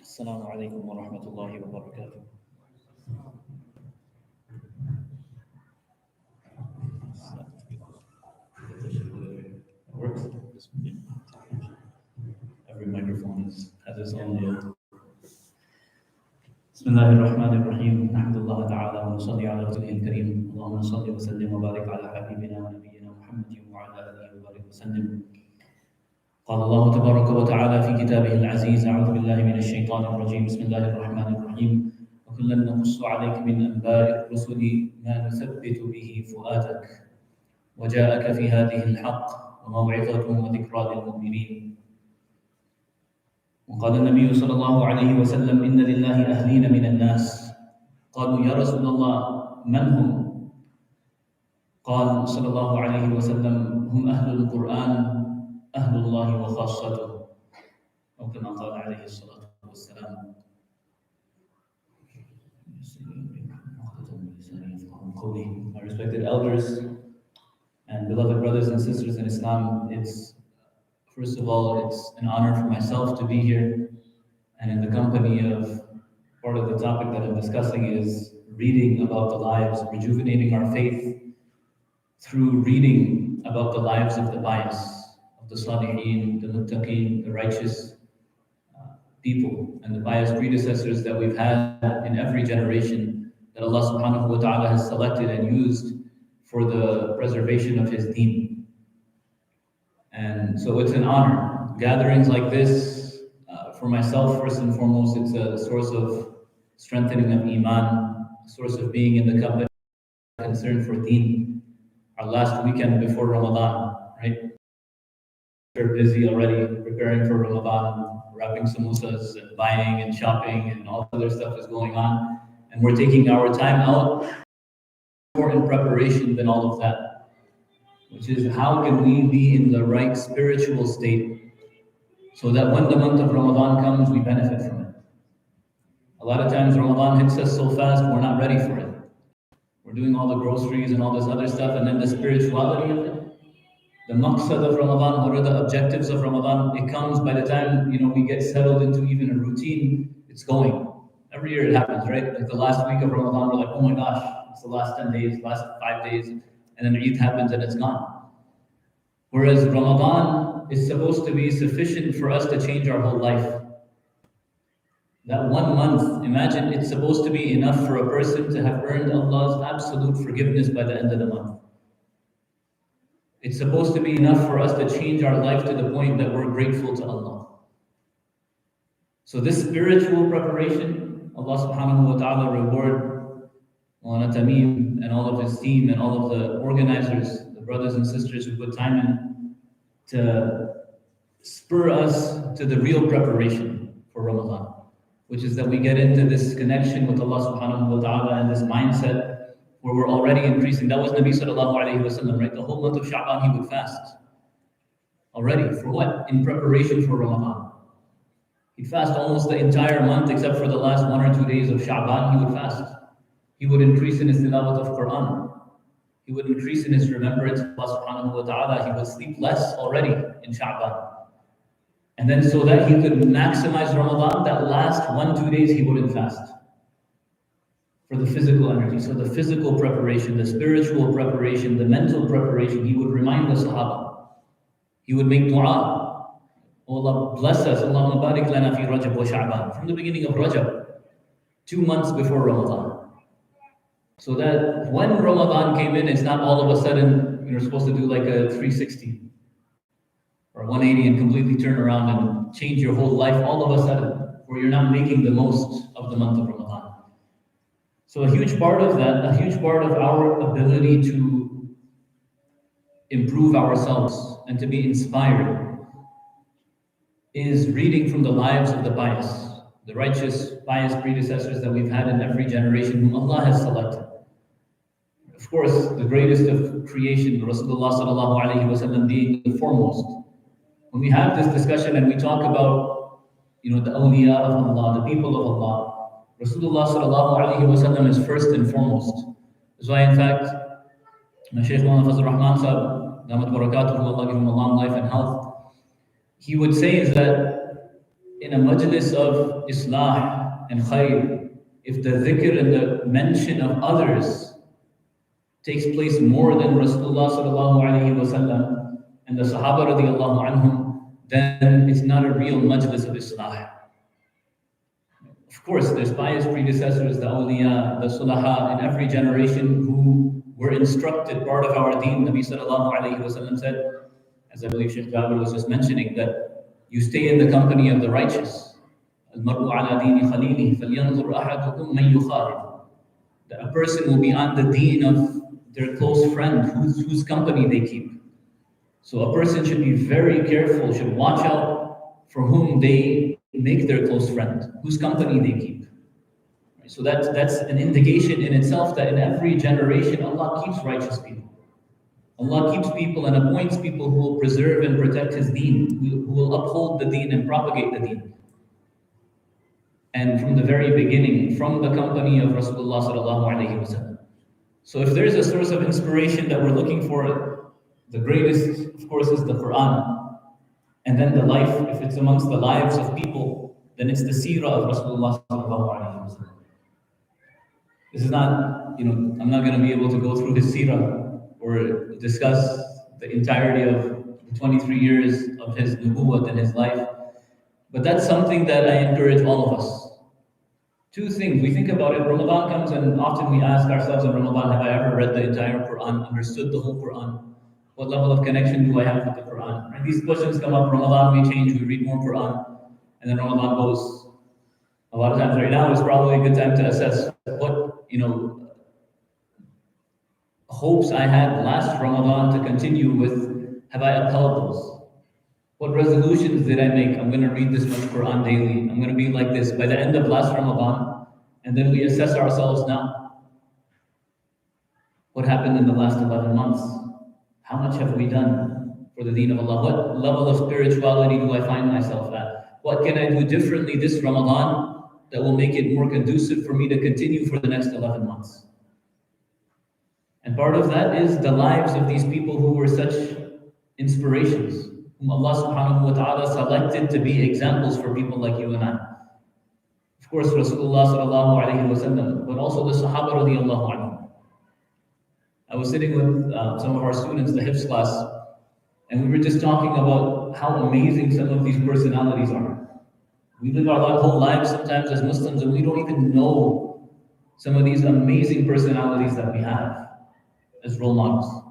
Assalamu alaikum wa rahmatullahi wa barakatuh. Works. Every microphone has its own deal. بسم الله الرحمن الرحيم نحمد الله تعالى ونصلي على رسوله الكريم اللهم صل وسلم وبارك على حبيبنا ونبينا محمد وعلى اله وبارك وسلم. قال الله تبارك وتعالى في كتابه العزيز أعوذ بالله من الشيطان الرجيم بسم الله الرحمن الرحيم وكلا نقص عليك من أنباء الرسل ما نثبت به فؤادك وجاءك في هذه الحق وموعظة وذكرى للمؤمنين. وقال النبي صلى الله عليه وسلم إن لله أهلين من الناس قالوا يا رسول الله من هم؟ قال صلى الله عليه وسلم هم أهل القرآن أهل الله وخاصته أو كما قال عليه الصلاة والسلام. My respected elders and beloved brothers and sisters in Islam, first of all, it's an honor for myself to be here and in the company of part of the topic that I'm discussing is reading about the lives, rejuvenating our faith through reading about the lives of the pious, of the Salihin, the Muttaqeen, the righteous people, and the pious predecessors that we've had in every generation that Allah subhanahu wa ta'ala has selected and used for the preservation of His deen. And so it's an honor. Gatherings like this, for myself, first and foremost, it's a source of strengthening of Iman, a source of being in the company concerned for deen. Our last weekend before Ramadan, right? We're busy already preparing for Ramadan, wrapping samosas and buying and shopping and all other stuff is going on. And we're taking our time out more in preparation than all of that, which is how can we be in the right spiritual state so that when the month of Ramadan comes, we benefit from it. A lot of times Ramadan hits us so fast, we're not ready for it. We're doing all the groceries and all this other stuff, and then the spirituality of it, the maqsad of Ramadan, what are the objectives of Ramadan, it comes by the time we get settled into even a routine, it's going. Every year it happens, right? Like the last week of Ramadan, we're like, oh my gosh, it's the last 10 days, last 5 days, and then Eid happens and it's gone. Whereas Ramadan is supposed to be sufficient for us to change our whole life. That 1 month, imagine it's supposed to be enough for a person to have earned Allah's absolute forgiveness by the end of the month. It's supposed to be enough for us to change our life to the point that we're grateful to Allah. So this spiritual preparation, Allah subhanahu wa ta'ala reward Maulana Tamim and all of his team and all of the organizers, the brothers and sisters who put time in to spur us to the real preparation for Ramadan, which is that we get into this connection with Allah subhanahu wa ta'ala and this mindset where we're already increasing. That was Nabi sallallahu alayhi wa sallam, right? The whole month of Sha'ban he would fast. Already, for what? In preparation for Ramadan. He'd fast almost the entire month except for the last 1 or 2 days of Sha'ban, he would fast. He would increase in his tilawat of Quran. He would increase in his remembrance of Allah subhanahu wa ta'ala. He would sleep less already in Sha'ban. And then so that he could maximize Ramadan, that last 1-2 days he wouldn't fast. For the physical energy. So the physical preparation, the spiritual preparation, the mental preparation, he would remind the Sahaba. He would make dua. Oh Allah, bless us. Allahumma barik lana fi Rajab wa Sha'ban. From the beginning of Rajab, 2 months before Ramadan. So that when Ramadan came in, it's not all of a sudden you're supposed to do like a 360 or 180 and completely turn around and change your whole life all of a sudden, where you're not making the most of the month of Ramadan. So a huge part of that, a huge part of our ability to improve ourselves and to be inspired is reading from the lives of the pious, the righteous, pious predecessors that we've had in every generation whom Allah has selected. Of course, the greatest of creation, Rasulullah sallallahu alaihi wasallam being the foremost. When we have this discussion and we talk about the awliya of Allah, the people of Allah. Rasulullah sallallahu alayhi wa sallam is first and foremost. That's why, in fact, my Shaykh Muhammad Fazl Rahman Sahib, Damat Barakatuhu, Allah give him a long life and health, he would say is that in a majlis of islah and khayr, if the dhikr and the mention of others takes place more than Rasulullah sallallahu alayhi wa sallam and the Sahaba radiallahu anhum, then it's not a real majlis of islah. Of course, there's pious predecessors, the awliya, the sulaha in every generation who were instructed part of our deen. Nabi sallallahu alayhi wa sallam said, as I believe Sheikh Jabir was just mentioning, that you stay in the company of the righteous. Al-mar'u ala dini khalili, falyanzur ahadukum man yukhalil. That a person will be on the deen of their close friend, whose company they keep. So a person should be very careful, should watch out for whom they make their close friend, whose company they keep. So that's an indication in itself that in every generation Allah keeps righteous people. Allah keeps people and appoints people who will preserve and protect His deen, who will uphold the deen and propagate the deen. And from the very beginning, from the company of Rasulullah sallallahu alaihi wasallam. So if there's a source of inspiration that we're looking for, the greatest, of course, is the Quran. And then the life, if it's amongst the lives of people, then it's the seerah of Rasulullah sallallahu alaihi wasallam. This is not, I'm not going to be able to go through his seerah or discuss the entirety of the 23 years of his nubuwwat and his life. But that's something that I encourage all of us. Two things. We think about it, Ramadan comes and often we ask ourselves in Ramadan, have I ever read the entire Quran, understood the whole Quran? What level of connection do I have with the Quran? Right? These questions come up, Ramadan may change, we read more Quran, and then Ramadan goes. A lot of times right now is probably a good time to assess what, hopes I had last Ramadan to continue with, have I upheld those? What resolutions did I make? I'm going to read this much Quran daily. I'm going to be like this by the end of last Ramadan. And then we assess ourselves now. What happened in the last 11 months? How much have we done for the deen of Allah? What level of spirituality do I find myself at? What can I do differently this Ramadan that will make it more conducive for me to continue for the next 11 months? And part of that is the lives of these people who were such inspirations, whom Allah subhanahu wa ta'ala selected to be examples for people like you and I. Of course, Rasulullah sallallahu alayhi wa sallam, but also the Sahaba radiallahu anhu. I was sitting with some of our students, the Hifz class, and we were just talking about how amazing some of these personalities are. We live our whole lives sometimes as Muslims and we don't even know some of these amazing personalities that we have as role models.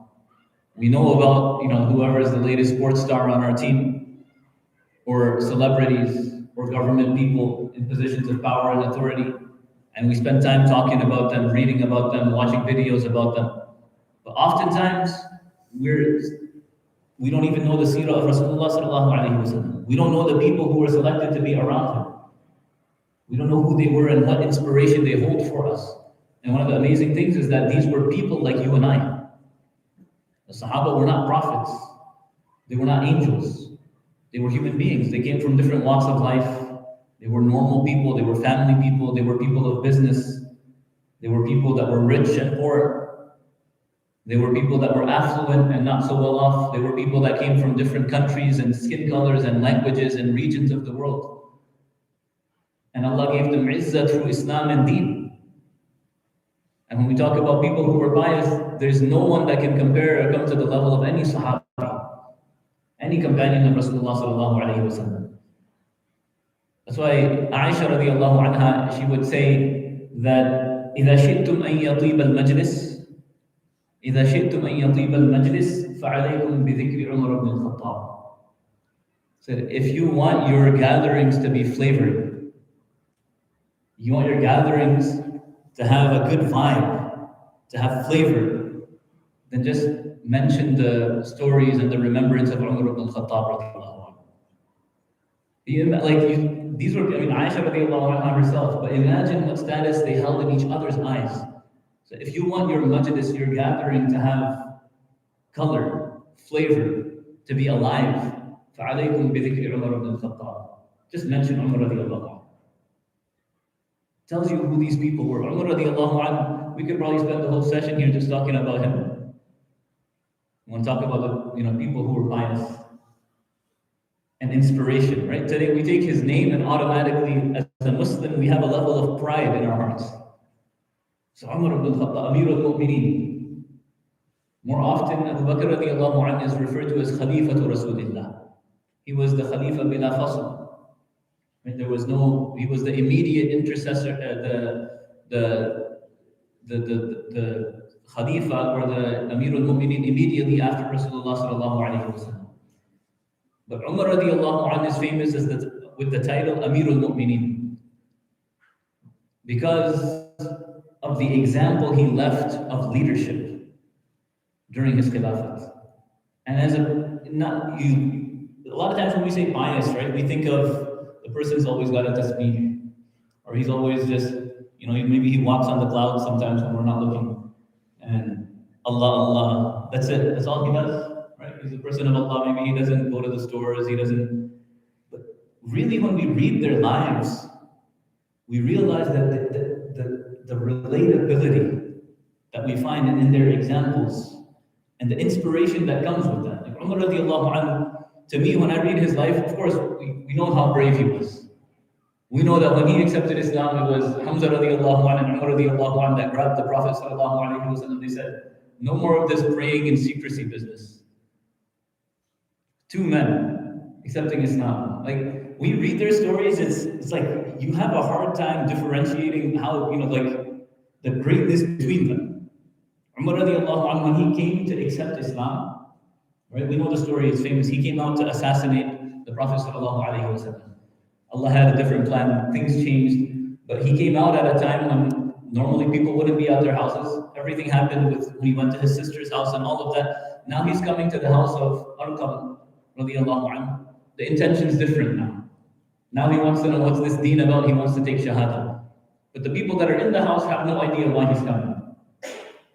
We know about, whoever is the latest sports star on our team, or celebrities, or government people in positions of power and authority, and we spend time talking about them, reading about them, watching videos about them. But oftentimes, we don't even know the seerah of Rasulullah sallallahu alaihi wasallam. We don't know the people who were selected to be around him. We don't know who they were and what inspiration they hold for us. And one of the amazing things is that these were people like you and I. The Sahaba were not prophets. They were not angels. They were human beings. They came from different walks of life. They were normal people. They were family people. They were people of business. They were people that were rich and poor. They were people that were affluent and not so well off. They were people that came from different countries and skin colors and languages and regions of the world. And Allah gave them izzah through Islam and Deen. And when we talk about people who were pious, there's no one that can compare or come to the level of any Sahaba, any companion of Rasulullah sallallahu alaihi wasallam. That's why Aisha radiallahu anha, she would say that إذا شئتم أن يطيب المجلس إذا شئتم أن يطيب المجلس فعليكم بذكر عمر بن الخطاب. So if you want your gatherings to be flavored, you want your gatherings to have a good vibe, to have flavor, then just mention the stories and the remembrance of Umar ibn al-Khattab. These were, Aisha radiallahu anha herself, but imagine what status they held in each other's eyes. So if you want your majlis, your gathering to have color, flavor, to be alive, فَعَلَيْكُمْ بِذِكْرِ عُمَرَ ibn al-Khattab. Just mention Umar radiallahu anhu. Tells you who these people were. Umar radiallahu anhu, we could probably spend the whole session here just talking about him. We want to talk about the people who were pious and inspiration, right? Today we take his name and automatically, as a Muslim, we have a level of pride in our hearts. So Umar ibn al-Khattab, Amir al-Mu'mineen. More often, Abu Bakr radiallahu anhu is referred to as Khalifa to Rasulullah. He was the Khalifa bila fasl. Right? He was the immediate intercessor, the Khalifa or the Amir al-Mu'mineen immediately after Rasulullah sallallahu alayhi wa sallam. But Umar radiallahu anhu is famous with the title Amir al-Mu'mineen because of the example he left of leadership during his khilafat. And a lot of times when we say pious, right, we think of the person's always got a tasbih, or he's always just, maybe he walks on the clouds sometimes when we're not looking, and Allah, Allah, that's it, that's all he does, right? He's a person of Allah, maybe he doesn't go to the stores, but really when we read their lives, we realize that the relatability that we find in their examples and the inspiration that comes with that. Like Umar radiallahu anhu, to me, when I read his life, of course, we know how brave he was. We know that when he accepted Islam, it was Hamza radiallahu anhu and Umar radiallahu anhu that grabbed the Prophet sallallahu alaihi wasallam. They said, no more of this praying in secrecy business. Two men accepting Islam. Like, we read their stories, it's like you have a hard time differentiating how, the greatness between them. Umar radiallahu anhu, when he came to accept Islam, right? We know the story is famous. He came out to assassinate the Prophet sallallahu alaihi wasallam. Allah had a different plan. Things changed, but he came out at a time when normally people wouldn't be at their houses. Everything happened when he went to his sister's house and all of that. Now he's coming to the house of Arqam radiallahu anhu. The intention is different now. Now he wants to know what's this deen about. He wants to take shahada. But the people that are in the house have no idea why he's coming.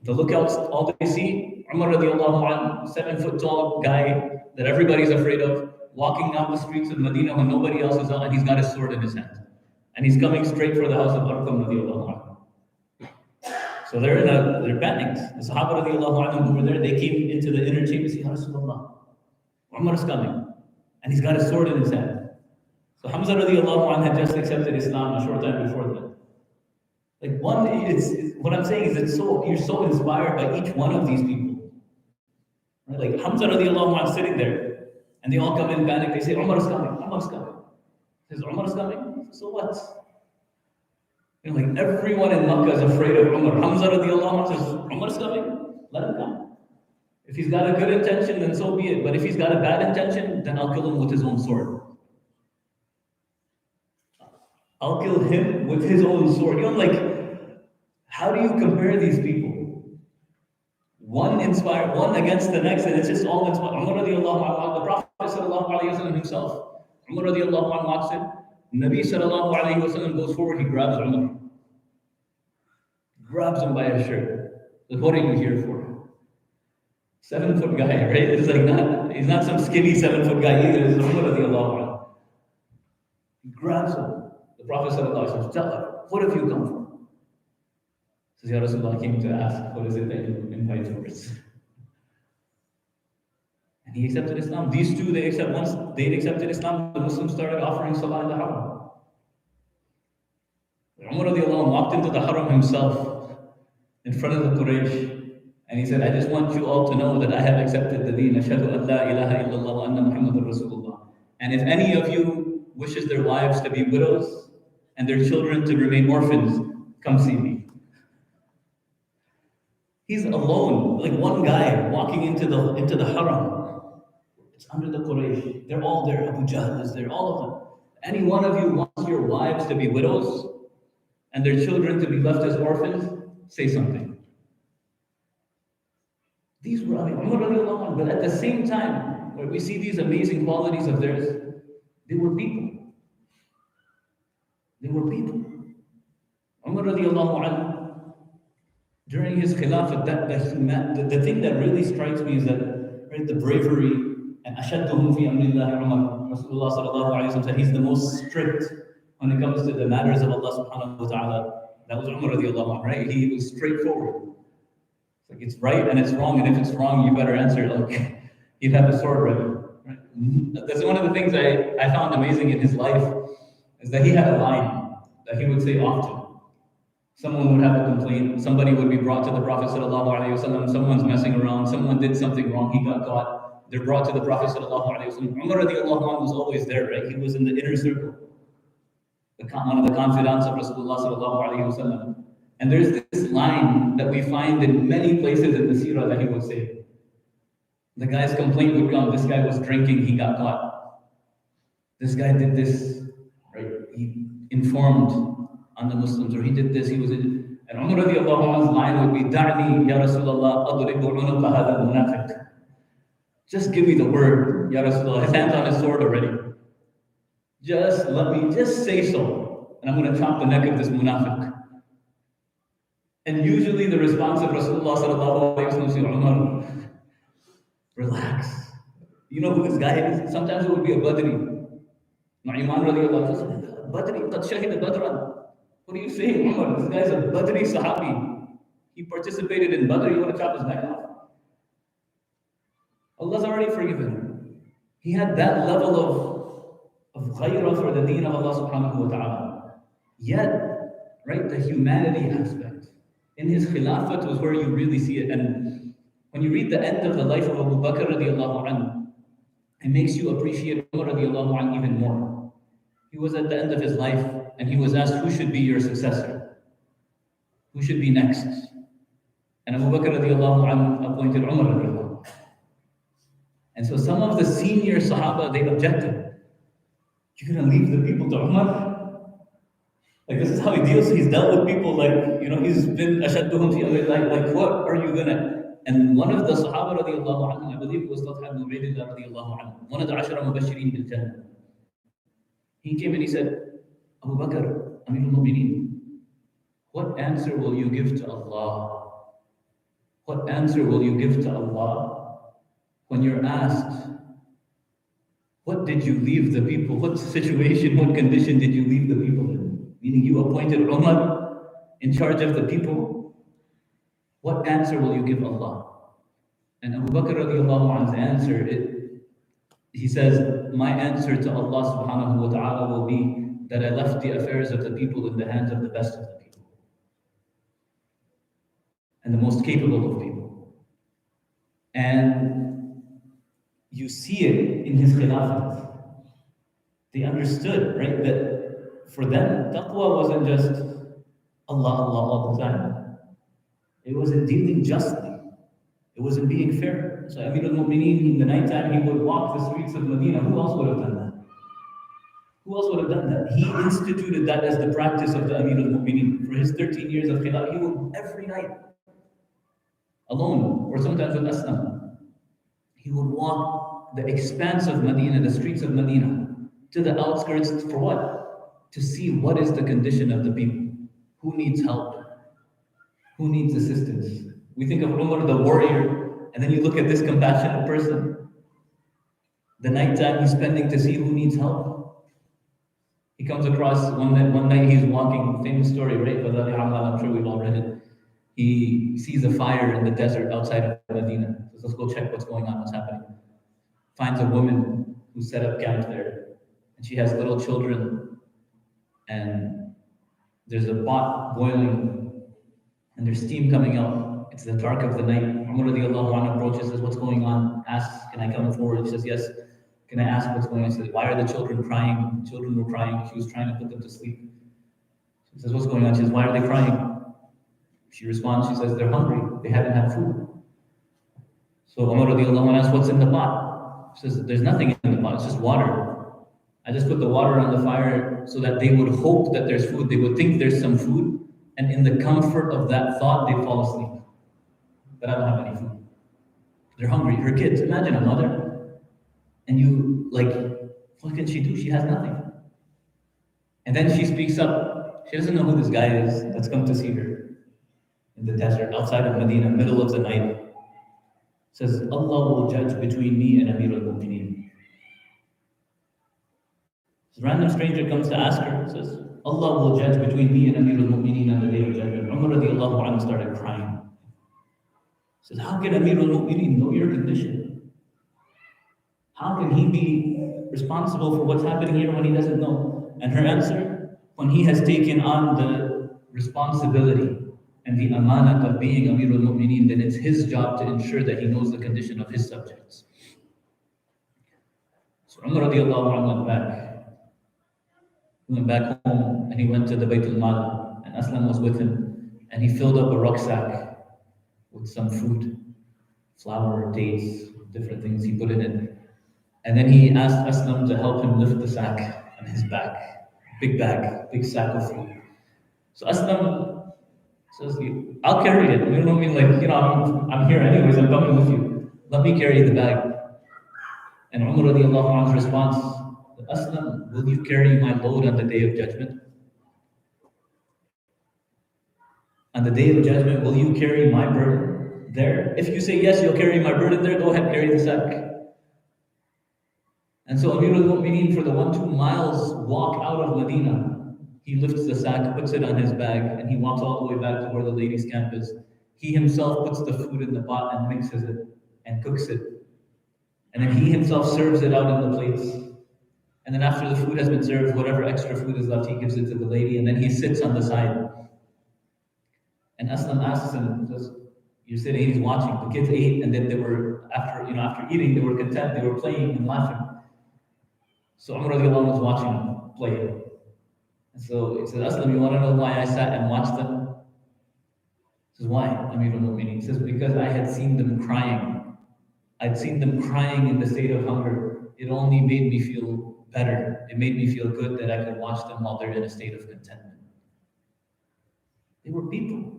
The lookouts, all they see, Umar radiallahu anhu, 7 foot tall guy that everybody's afraid of, walking down the streets of Medina when nobody else is out, and he's got his sword in his hand. And he's coming straight for the house of Arqam radiallahu anhu. So they're panicked. The Sahaba radiallahu anhu who were there, they came into the inner chamber and said, Ya Rasulullah, Umar is coming. And he's got his sword in his hand. So Hamza radiallahu anhu had just accepted Islam a short time before that. Like what I'm saying is you're so inspired by each one of these people. Right? Like Hamza radiallahu anhu sitting there, and they all come in panic. They say, Umar is coming, Umar is coming. He says, Umar is coming? So what? Like everyone in Makkah is afraid of Umar. Hamza radiallahu anhu says, Umar is coming, let him come. If he's got a good intention, then so be it. But if he's got a bad intention, then I'll kill him with his own sword. I'll kill him with his own sword. How do you compare these people? One inspired, one against the next, and it's just all inspired. Umar radiallahu anhu, the Prophet sallallahu alayhi wa sallam himself. Umar radiallahu anhu walks in. Nabi sallallahu alayhi wa sallam goes forward, he grabs Umar. Grabs him by his shirt. Like, what are you here for? 7 foot guy, right? It's like he's not some skinny 7 foot guy either. It's Umar radiallahu anhu. He grabs him. The Prophet sallallahu alayhi wa sallam, tell him, what have you come for? He says, Ya Rasulullah, I came to ask, what is it that you invite towards? And he accepted Islam. These two, once they accepted Islam, the Muslims started offering salah in the haram. Umar radiallahu anhu walked into the haram himself in front of the Quraysh, and he said, I just want you all to know that I have accepted the deen. Ashhadu an la ilaha illallah wa anna Muhammadur Rasulullah. And if any of you wishes their wives to be widows and their children to remain orphans, come see me. He's alone, like one guy walking into the haram. It's under the Quraysh. They're all there. Abu Jahl is there, all of them. Any one of you wants your wives to be widows and their children to be left as orphans, say something. These were Umar radiallahu anhu, but at the same time, where we see these amazing qualities of theirs, they were people. They were people. Umar radiallahu anhu, during his khilafat, the thing that really strikes me is that, right, the bravery And أشدهم في أمر الله عمر. Rasulullah sallallahu alayhi wa sallam said he's the most strict when it comes to the matters of Allah subhanahu wa ta'ala. That was Umar radiallahu anhu, right? He was straightforward. It's like it's right and it's wrong, and if it's wrong, you better answer it. Like he'd have a sword ready. Right? That's one of the things I found amazing in his life, is that he had a line that he would say often. Someone would have a complaint, somebody would be brought to the Prophet sallallahu alaihi wasallam, someone's messing around, someone did something wrong, he got caught, they're brought to the Prophet sallallahu alaihi wasallam. Umar radiallahu anhu was always there, right? He was in the inner circle, one of the confidants of Rasulullah sallallahu alaihi wasallam. And there's this line that we find in many places in the seerah that he would say. The guy's complaint would come, this guy was drinking, he got caught. This guy did this, right? He informed on the Muslims, or he did this, he was in. And Umar radiallahu anhu's line would be, Da'ni ya Rasulullah adribu unuqa hadha al-munafiq. Just give me the word, ya Rasulullah. His hand's on his sword already. Just let me, just say so, and I'm going to chop the neck of this munafiq. And usually the response of Rasulullah sallallahu alayhi wa sallam is, Umar, relax. You know who this guy is? Sometimes it would be a Badri. Nu'ayman radiallahu anhu, Badri, qad shahida Badran. What are you saying, Umar? This guy's a Badri Sahabi. He participated in Badr. You want to chop his neck off? Allah's already forgiven him. He had that level of ghayrah for the deen of Allah subhanahu wa ta'ala. Yet, right, the humanity aspect in his khilafat was where you really see it. And when you read the end of the life of Abu Bakr radiallahu anhu, it makes you appreciate Umar radiallahu anhu even more. He was at the end of his life, and he was asked, who should be your successor? Who should be next? And Abu Bakr radiallahu anhu appointed Umar radiallahu anhu. And so some of the senior Sahaba, they objected. You're going to leave the people to Umar? Like, this is how he deals. He's dealt with people like, he's been ashadduhum fi amrillah. Like, what are you going to... And one of the Sahaba radiallahu anhu, I believe it was Talha ibn Ubaydillah radiallahu anhu, one of the Ashara Mubashirin bil Jannah. He came and he said, Abu Bakr, Amirul Mu'mineen, what answer will you give to Allah? What answer will you give to Allah when you're asked, what did you leave the people? What situation, what condition did you leave the people in? Meaning you appointed Umar in charge of the people. What answer will you give Allah? And Abu Bakr radiallahu anhu's answer, he says, my answer to Allah subhanahu wa ta'ala will be that I left the affairs of the people in the hands of the best of the people and the most capable of people. And you see it in his khilafat. They understood, right, that for them, taqwa wasn't just Allah, Allah all the time. It was in dealing justly. It was in being fair. So Amir al-Mu'mineen, in the nighttime, he would walk the streets of Medina. Who else would have done that? Who else would have done that? He instituted that as the practice of the Amir al-Mu'mineen. For his 13 years of khilafah, he would every night, alone, or sometimes with Aslam, he would walk the expanse of Medina, the streets of Medina, to the outskirts for what? To see what is the condition of the people. Who needs help? Who needs assistance? We think of Umar, the warrior, and then you look at this compassionate person. The nighttime he's spending to see who needs help. He comes across one night he's walking, famous story, right? I'm sure we've all read it. He sees a fire in the desert outside of Medina. Says, let's go check what's going on, what's happening. Finds a woman who set up camp there. And she has little children. And there's a pot boiling. And there's steam coming out. It's the dark of the night. Umar radiallahu anhu approaches, says, what's going on? Asks, can I come forward? She says, yes. Can I ask what's going on? He says, why are the children crying? The children were crying. She was trying to put them to sleep. She says, what's going on? She says, why are they crying? She responds, she says, they're hungry. They haven't had food. So Umar radiallahu anhu asks, what's in the pot? She says, there's nothing in the pot. It's just water. I just put the water on the fire so that they would hope that there's food. They would think there's some food. And in the comfort of that thought, they fall asleep. But I don't have any food. They're hungry. Her kids, imagine a mother. And you, what can she do? She has nothing. And then she speaks up. She doesn't know who this guy is that's come to see her in the desert, outside of Medina, middle of the night. Says, Allah will judge between me and Amir al-Mu'mineen. This random stranger comes to ask her, says, Allah will judge between me and Amir al-Mu'mineen on the day of judgment. Umar radiallahu anhu started crying. Says, how can Amir al-Mu'mineen know your condition? How can he be responsible for what's happening here when he doesn't know? And her answer, when he has taken on the responsibility and the amanat of being Amir al-Mu'mineen, then it's his job to ensure that he knows the condition of his subjects. So Umar radiallahu anhu went back home, and he went to the Baytul Mal, and Aslam was with him, and he filled up a rucksack with some food, flour, dates, different things. He put it in. And then he asked Aslam to help him lift the sack on his back. Big sack of food. So Aslam says, I'll carry it. You know what I mean? Like, I'm here anyways, I'm coming with you. Let me carry the bag. And Umar radiallahu anhu's response, Aslam, will you carry my load on the day of judgment? On the day of judgment, will you carry my burden there? If you say yes, you'll carry my burden there, go ahead, carry the sack. And so Amir al-Mu'mineen, for the 1-2 miles walk out of Medina, he lifts the sack, puts it on his bag, and he walks all the way back to where the ladies' camp is. He himself puts the food in the pot and mixes it and cooks it. And then he himself serves it out in the plates. And then after the food has been served, whatever extra food is left, he gives it to the lady, and then he sits on the side. And Aslam asks him, says, you're sitting, he's watching. The kids ate, and then they were, after eating, they were content, they were playing and laughing. So Umar radiallahu anhu was watching them play. And so he says, Aslam, you want to know why I sat and watched them? He says, why, Amir al-Mu'mineen? He says, because I had seen them crying. I'd seen them crying in the state of hunger. It only made me feel better. It made me feel good that I could watch them while they're in a state of contentment. They were people.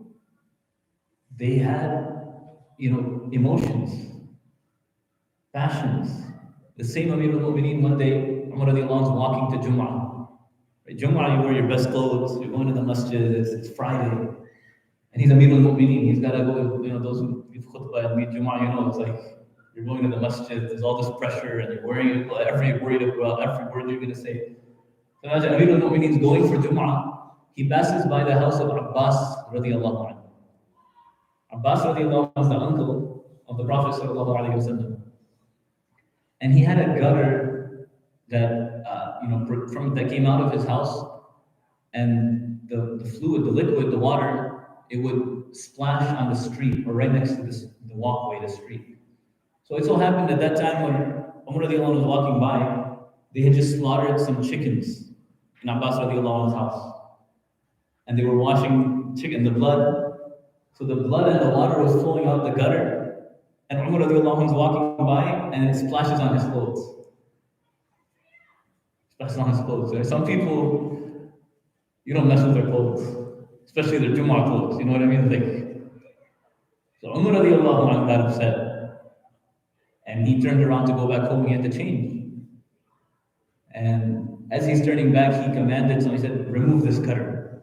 They had, emotions, passions. The same Amir al-Mu'mineen, one day, Umar radiallahu anhu was walking to Jum'ah. Right? Jum'ah, you wear your best clothes, you're going to the Masjid, it's Friday. And he's Amir al-Mu'mineen, he's got to go, those who give khutbah and meet Jum'ah, it's like, you're going to the Masjid, there's all this pressure, and you're worried about every word you're going to say. So imagine Amir al-Mu'mineen is going for Jum'ah. He passes by the house of Abbas radiallahu anhu. Abbas radiallahu anhu is the uncle of the Prophet sallallahu alaihi wasallam. And he had a gutter that that came out of his house, and the fluid, the liquid, the water, it would splash on the street or right next to the walkway, the street. So it so happened at that time when Umar radiallahu anhu was walking by, they had just slaughtered some chickens in Abbas radiallahu anhu's house. And they were washing the blood. So the blood and the water was flowing out the gutter. And Umar radiallahu anhu is walking by, and it splashes on his clothes. Splashes on his clothes. There are some people, you don't mess with their clothes, especially their Jumu'ah clothes. You know what I mean? So Umar radiallahu anhu got upset. And he turned around to go back home, he had to change. And as he's turning back, he commanded, so he said, remove this gutter.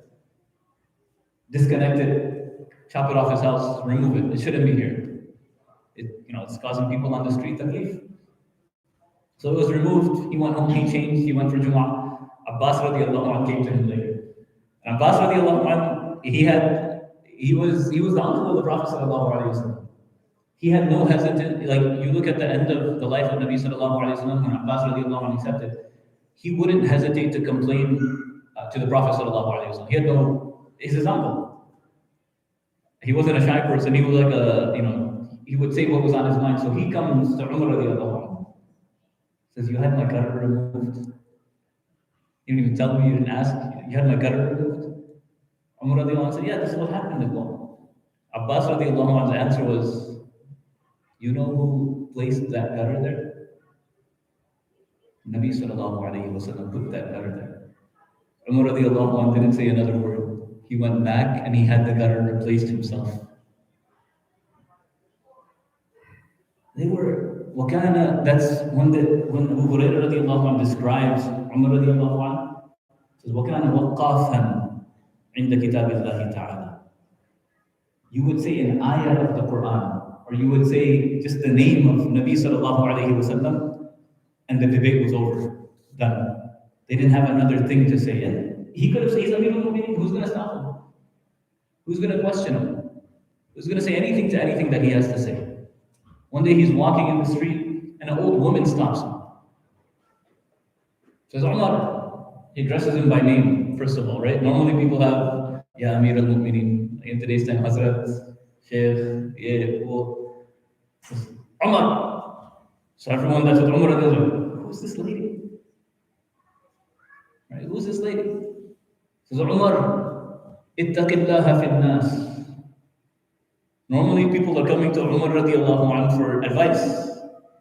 Disconnect it, chop it off his house, remove it. It shouldn't be here. It's causing people on the street to leave. So it was removed. He went home, he changed, he went for Jumu'ah. Abbas radiallahu anhu came to him later. And Abbas radiallahu anhu, he was the uncle of the Prophet sallallahu alaihi wasallam. He had no hesitation. Like, you look at the end of the life of Nabi sallallahu alaihi wasallam, when Abbas radiallahu anhu accepted, he wouldn't hesitate to complain to the Prophet sallallahu alaihi wasallam. He's his uncle. He wasn't a shy person. He was like he would say what was on his mind. So he comes to Umar radiallahu anhu, says, you had my gutter removed. You didn't even tell me, you didn't ask. You had my gutter removed. Umar radiallahu anhu said, yeah, this is what happened as well. Abbas radiallahu anhu's answer was, you know who placed that gutter there? Nabi sallallahu alayhi wa sallam put that gutter there. Umar radiallahu anhu didn't say another word. He went back and he had the gutter replaced himself. They were, that's when Abu Hurairah radiallahu anhu describes Umar radiallahu anhu, says, وَكَانَ وَقَّافًا عِنْدَ كِتَابِ اللَّهِ تَعَالَى. You would say an ayah of the Quran, or or you would say just the name of Nabi sallallahu alayhi wasallam, and the debate was over. Done. They didn't have another thing to say. And he could have said, he's Amirul Mu'mineen. Who's going to stop him? Who's going to question him? Who's going to say anything to anything that he has to say? One day he's walking in the street, and an old woman stops him. Says, Umar. He addresses him by name, first of all, right? Normally people have, Ya Amir al-Mu'mineen. In today's time, Hazrat, Shaykh, yeah, Umar. So everyone that's with Umar, they're like, who's this lady? Right? Who's this lady? Says, Umar, ittaqillaha fin nas. Normally people are coming to Umar radiallahu anhu for advice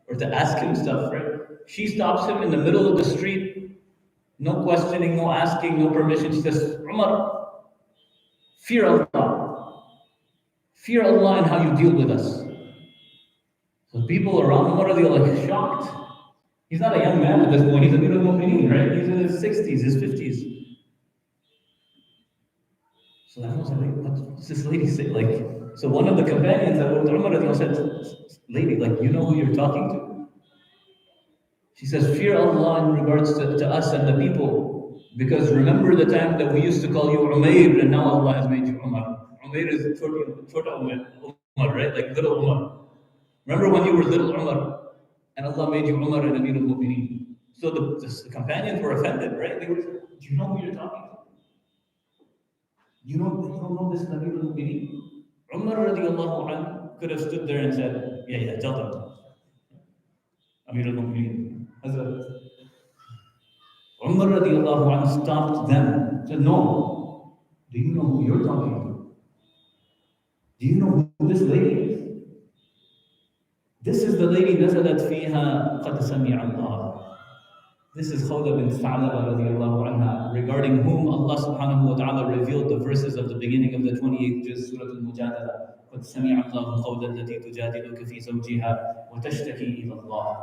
or to ask him stuff, right? She stops him in the middle of the street, no questioning, no asking, no permission. She says, Umar, fear Allah. Fear Allah in how you deal with us. So people around Umar radiallahu anhu are shocked. He's not a young man at this point, he's a Amir al-Mu'mineen, right? He's in his 60s, his 50s. So everyone's like, what's this lady say? Like, so one of the companions that went to Umar said, lady, like, you know who you're talking to? She says, fear Allah in regards to us and the people. Because remember the time that we used to call you Umayr and now Allah has made you Umar. Umayr is Chota Umar, right? Like little Umar. Remember when you were little Umar and Allah made you Umar and Amir al-Mu'mineen. So the companions were offended, right? They were, do you know who you're talking to? You don't know this Nabi al-Mu'mineen? Umar radiallahu anhu could have stood there and said, yeah, tell them. Amir al-Mu'mineen. Hazrat. Umar radiallahu anhu stopped them. Said, no. Do you know who you're talking to? Do you know who this lady is? This is the lady نزلت فيها قد سمع الله. This is Khawla bint Tha'laba radiallahu anha, regarding whom Allah subhanahu wa ta'ala revealed the verses of the beginning of the 28th juz, Surah Al-Mujadala. قَدْ سَمِعَ اللَّهُ قَوْلَ الَّتِي تُجَادِلُكَ فِي زَوْجِهَا وَتَشْتَكِي إِلَى اللَّهِ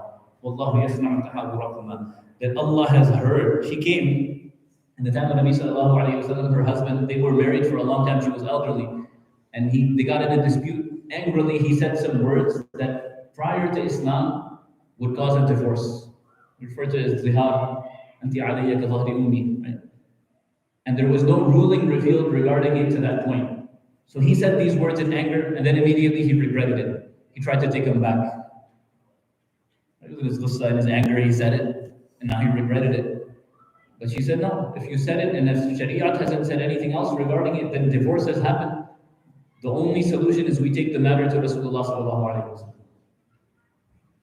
وَاللَّهُ يَسْمَعُ تَحَاوُرَكُمَا. That Allah has heard. She came in the time of Nabi sallallahu alayhi wa sallam, her husband, they were married for a long time, she was elderly. And they got in a dispute. Angrily, he said some words that prior to Islam would cause a divorce. Referred to as zihar, anti alayya ka dhahri ummi, right? And there was no ruling revealed regarding it to that point. So he said these words in anger, and then immediately he regretted it. He tried to take them back. In his anger, he said it, and now he regretted it. But she said, no, if you said it, and if Shariat hasn't said anything else regarding it, then divorce has happened. The only solution is we take the matter to Rasulullah sallallahu alayhi wa sallam.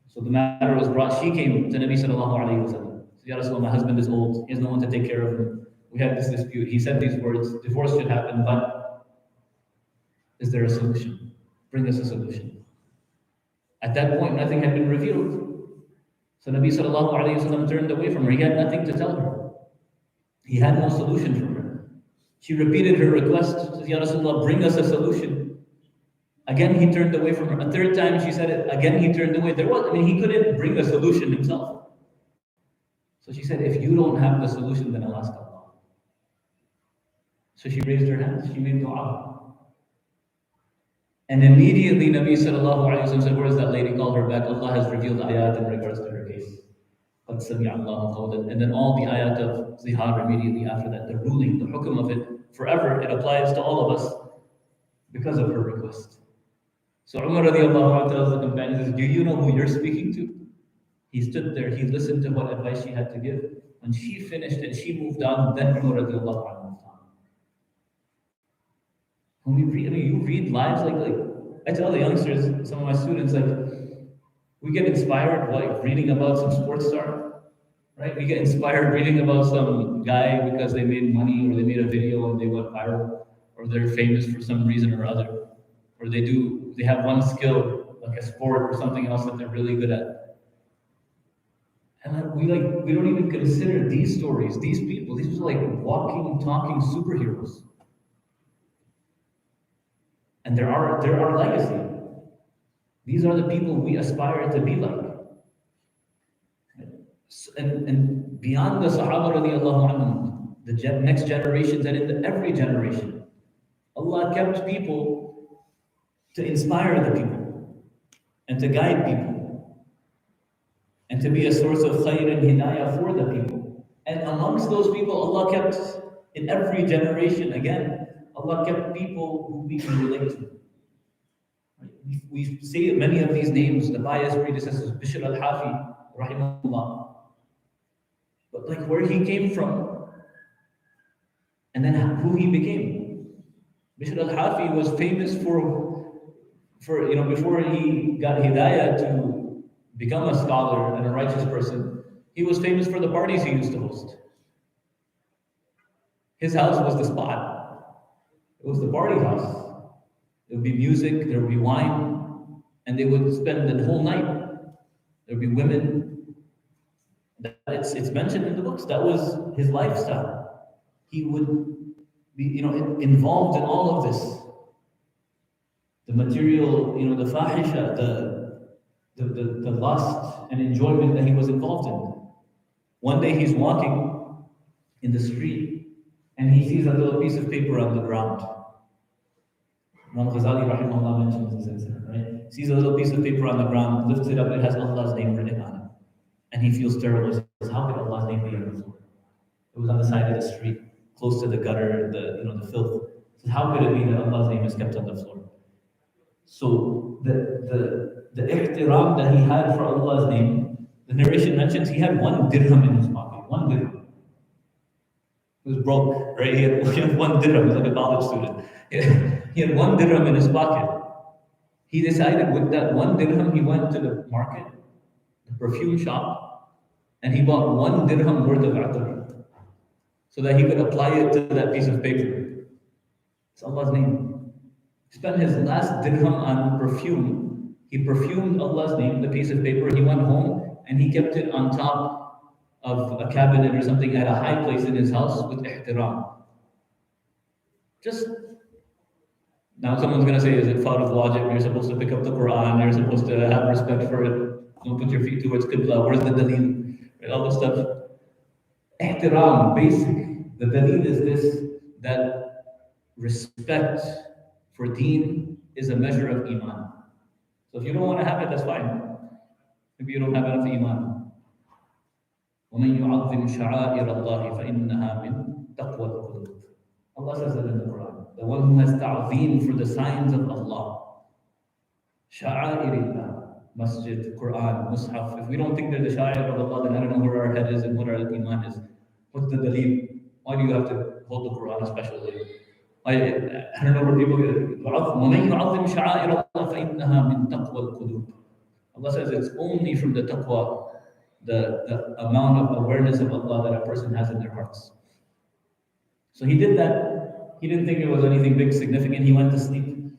So the matter was brought. She came to Nabi sallallahu alayhi wa sallam. Ya Rasulullah, my husband is old. He has no one to take care of him. We had this dispute. He said these words. Divorce should happen, but is there a solution? Bring us a solution. At that point, nothing had been revealed. So Nabi sallallahu alayhi wa sallam turned away from her. He had nothing to tell her. He had no solution for her. She repeated her request. She said, Ya Rasulullah, bring us a solution. Again, he turned away from her. A third time, she said it. Again, he turned away. He couldn't bring a solution himself. So she said, if you don't have the solution, then I'll ask Allah. So she raised her hands. She made dua. And immediately, Nabi sallallahu alayhi wa sallam said, where is that lady? Called her back. Allah has revealed ayat in regards to her case. قَدْ سَمِعَ اللَّهُ قَوْلًا. And then all the ayat of zihar immediately after that. The ruling, the hukum of it, forever, it applies to all of us because of her request. So Umar radiallahu anhu tells the companions, do you know who you're speaking to? He stood there, he listened to what advice she had to give. When she finished and she moved on, then Umar radiallahu anhu moved on. When we read, you read lives like I tell the youngsters, some of my students, we get inspired reading about some sports star, right? We get inspired reading about some guy because they made money or they made a video and they went viral or they're famous for some reason or other. Or they have one skill, like a sport or something else that they're really good at. And we don't even consider these stories, these people, these are like walking, talking superheroes. And they're our legacy. These are the people we aspire to be like. And beyond the Sahaba radiallahu anhum, the next generations and in every generation, Allah kept people to inspire the people. and to guide people and to be a source of khayr and hidayah for the people. And amongst those people, Allah kept, in every generation, again, Allah kept people who we can relate to. We say many of these names, the pious predecessors, Bishr al-Hafi, rahimahullah, but like where he came from, and then who he became. Bishr al-Hafi was famous for before he got hidayah to become a scholar and a righteous person, he was famous for the parties he used to host. His house was the spot. It was the party house. There would be music, there would be wine, and they would spend the whole night. There would be women. It's mentioned in the books. That was his lifestyle. He would be involved in all of this. The material, the fahisha, the lust and enjoyment that he was involved in. One day he's walking in the street and he sees a little piece of paper on the ground. Imam Ghazali rahimahullah mentions this incident, right? Sees a little piece of paper on the ground, lifts it up, it has Allah's name written on it. And he feels terrible. He says, how could Allah's name be on the floor? It was on the side of the street, close to the gutter, the filth. He says, how could it be that Allah's name is kept on the floor? So the ihtiram that he had for Allah's name, the narration mentions he had 1 dirham in his pocket. 1 dirham. He was broke, right? He had 1 dirham. He was like a college student. He had 1 dirham in his pocket. He decided with that 1 dirham, he went to the market, the perfume shop, and he bought 1 dirham worth of atar so that he could apply it to that piece of paper. It's Allah's name. He spent his last dirham on perfume. He perfumed Allah's name, the piece of paper. He went home and he kept it on top of a cabinet or something at a high place in his house with ihtiram. Just now, someone's going to say, is it far of logic? You're supposed to pick up the Quran. You're supposed to have respect for it. Don't put your feet towards Qibla. Where's the dalil? Right, all this stuff. Ihtiram, basic. The dalil is this, that respect for deen is a measure of iman. So if you don't want to have it, that's fine. Maybe you don't have enough iman. وَمَنْ يُعَظِّمْ شَعَائِرَ اللَّهِ فَإِنَّهَا مِنْ تَقْوَى الْقُلُوبِ. Allah says it in the Quran. The one who has ta'zeem for the signs of Allah. Sha'airillah. Masjid, Quran, Mus'haf. If we don't think they're the sha'air of Allah, then I don't know where our head is and what our iman is. What's the dalil? Why do you have to hold the Quran a special way? I don't know where people get it. وَمَنْ يُعَظِّمْ شَعَائِرَ اللَّهِ فَإِنَّهَا مِنْ تَقْوَى الْقُلُوبِ. Allah says it's only from the taqwa, the amount of awareness of Allah that a person has in their hearts. So he did that. He didn't think it was anything big, significant. He went to sleep.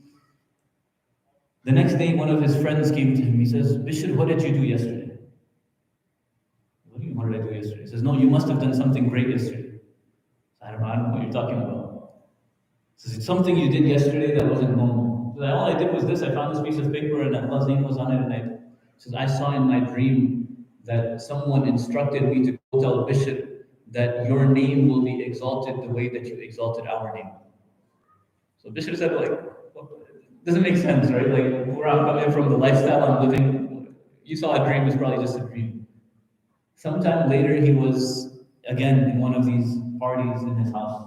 The next day, one of his friends came to him. He says, Bishr, what did you do yesterday? What do you mean, what did I do yesterday? He says, no, you must have done something great yesterday. I don't know what you're talking about. He says, it's something you did yesterday that wasn't normal. He says, all I did was this. I found this piece of paper and Allah's name was on it. And he says, I saw in my dream that someone instructed me to go tell Bishr that your name will be exalted the way that you exalted our name. So Bishr said, like, well, it doesn't make sense, right? Like, where I'm coming from, the lifestyle I'm living, you saw a dream, it's probably just a dream. Sometime later, he was, again, in one of these parties in his house.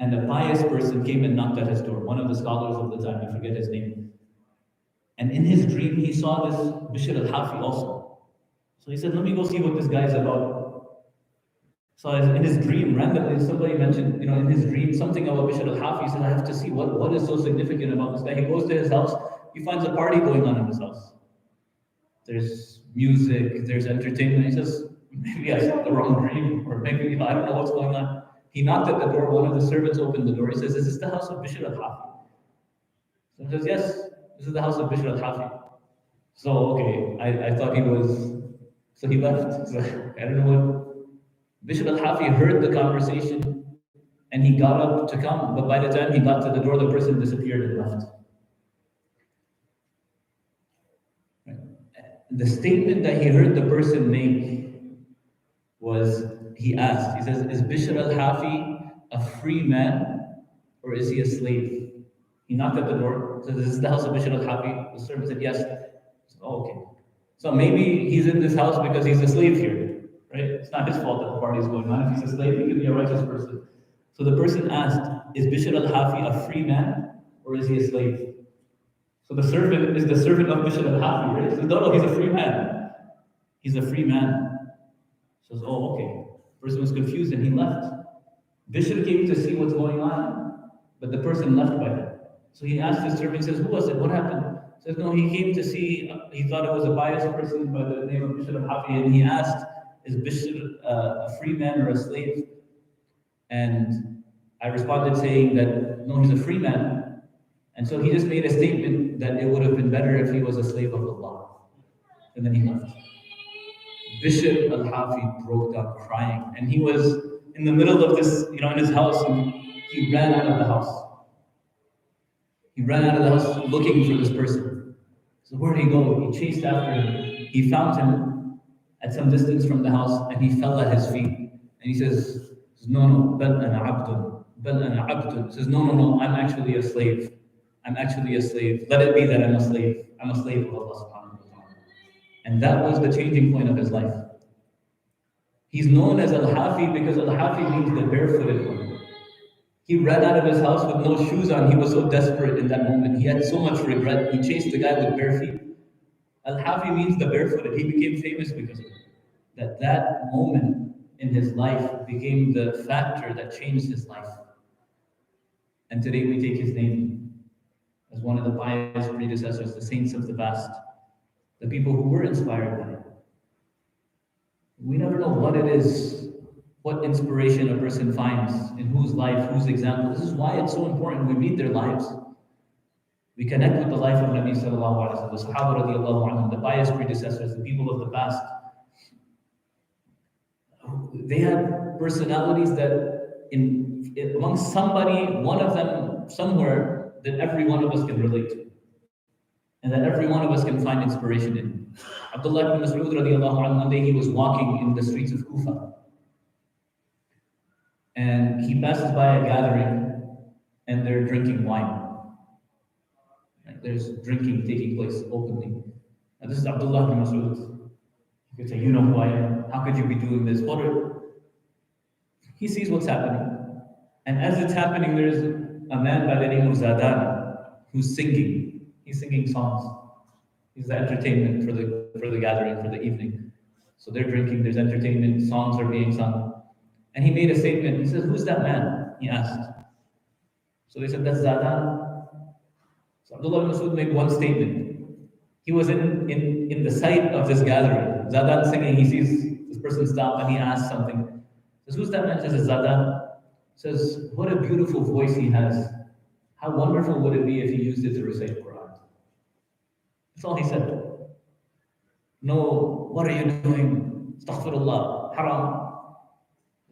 And a pious person came and knocked at his door, one of the scholars of the time, I forget his name. And in his dream, he saw this Bishr al-Hafi also. So he said, let me go see what this guy is about. So in his dream, randomly, somebody mentioned, in his dream, something about Bishr al-Hafi. He said, I have to see what is so significant about this guy. He goes to his house, he finds a party going on in his house. There's music, there's entertainment. He says, maybe I saw the wrong dream, or maybe, I don't know what's going on. He knocked at the door, one of the servants opened the door. He says, is this the house of Bishr al-Hafi? So he says, yes, this is the house of Bishr al-Hafi. So, okay, I thought he was, so he left. So, I don't know what. Bishr al-Hafi heard the conversation and he got up to come, but by the time he got to the door, the person disappeared and left. The statement that he heard the person make was, he asked, he says, is Bishr al-Hafi a free man or is he a slave? He knocked at the door. So this is the house of Bishr al-Hafi. The servant said, yes. Said, oh, okay. So maybe he's in this house because he's a slave here, right? It's not his fault that the party is going on. If he's a slave, he can be a righteous person. So the person asked, is Bishr al-Hafi a free man or is he a slave? So the servant is the servant of Bishr al-Hafi, right? He says, no, he's a free man. He's a free man. He says, oh, okay. The person was confused and he left. Bishr came to see what's going on, but the person left by then. So he asked his servant, he says, who was it? What happened? He says, no, he came to see, he thought it was a biased person by the name of Bishr al-Hafi, and he asked, is Bishr a free man or a slave? And I responded saying that, no, he's a free man. And so he just made a statement that it would have been better if he was a slave of Allah. And then he left. Bishr al-Hafi broke down crying. And he was in the middle of this, in his house, and he ran out of the house. He ran out of the house looking for this person. So where did he go? He chased after him. He found him at some distance from the house, and he fell at his feet. And he says, no, bal ana abdun. Bal ana abdun. He says, no, I'm actually a slave. I'm actually a slave. Let it be that I'm a slave. I'm a slave of Allah subhanahu wa ta'ala. And that was the changing point of his life. He's known as al-Hafi because al-Hafi means the barefooted one. He ran out of his house with no shoes on. He was so desperate in that moment. He had so much regret. He chased the guy with bare feet. Al-Hafi means the barefooted. He became famous because of it. That moment in his life became the factor that changed his life. And today we take his name as one of the pious predecessors, the saints of the past, the people who were inspired by it. We never know what it is, what inspiration a person finds, in whose life, whose example. This is why it's so important we read their lives. We connect with the life of Nabi sallallahu alaihi wasallam, the Sahaba radiallahu anhum, the pious predecessors, the people of the past. They had personalities that amongst somebody, one of them somewhere, that every one of us can relate to. And that every one of us can find inspiration in. Abdullah ibn Mas'ud radiallahu anhu, one day he was walking in the streets of Kufa. And he passes by a gathering and they're drinking wine. Like there's drinking taking place openly. Now this is Abdullah ibn Mas'ud. You could say, you know who I am. How could you be doing this? He sees what's happening. And as it's happening, there's a man by the name of Zadan who's singing. He's singing songs. He's the entertainment for the gathering, for the evening. So they're drinking, there's entertainment, songs are being sung. And he made a statement. He says, who's that man? He asked. So they said, that's Zadan. So Abdullah ibn Mas'ud made one statement. He was in the sight of this gathering. Zadan singing, he sees this person stop and he asks something. He says, who's that man? He says, it's Zadan. He says, what a beautiful voice he has. How wonderful would it be if he used it to recite the Quran? That's all he said. No, what are you doing? Astaghfirullah, haram.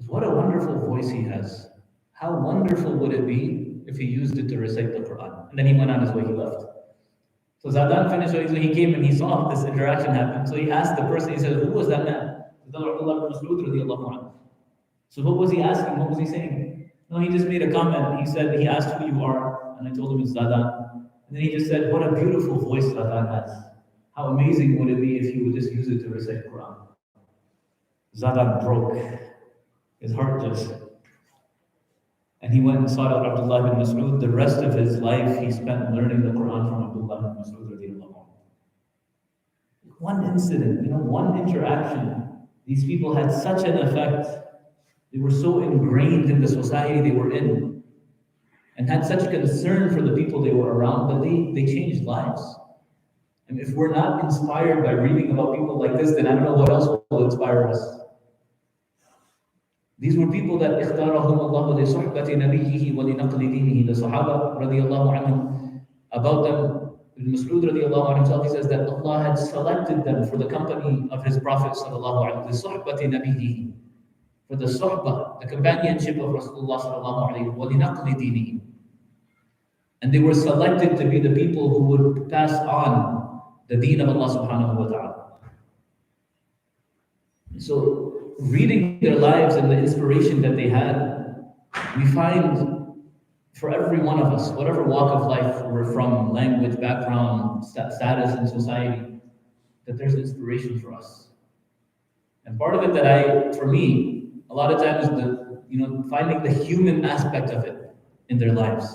What a wonderful voice he has. How wonderful would it be if he used it to recite the Quran? And then he went on his way, he left. So Zadan finished, so he came and he saw this interaction happen. So he asked the person, he said, who was that man? So what was he asking? What was he saying? No, he just made a comment. He said, he asked who you are, and I told him it's Zadan. And then he just said, what a beautiful voice Zadan has. How amazing would it be if he would just use it to recite the Quran? Zadan broke. His heart just. And he went and sought out Abdullah ibn Mas'ud. The rest of his life he spent learning the Quran from Abdullah ibn Mas'ud. One incident, one interaction. These people had such an effect. They were so ingrained in the society they were in and had such concern for the people they were around that they changed lives. And if we're not inspired by reading about people like this, then I don't know what else will inspire us. These were people that اختارهم الله لصحبة نبيه ولنقل دينه. The Sahaba radiallahu anhum, about them, Ibn Mas'ud radiallahu anhu himself, he says that Allah had selected them for the company of His Prophet sallallahu alaihi wasallam, لصحبة نبيه, for the suhbah, the companionship of Rasulullah sallallahu alaihi wasallam, وَلِنَقْلِ دِينِهِ. And they were selected to be the people who would pass on the deen of Allah subhanahu wa ta'ala. So, reading their lives and the inspiration that they had, we find for every one of us, whatever walk of life we're from, language, background, status in society, that there's inspiration for us. And part of it that for me, a lot of times finding the human aspect of it in their lives.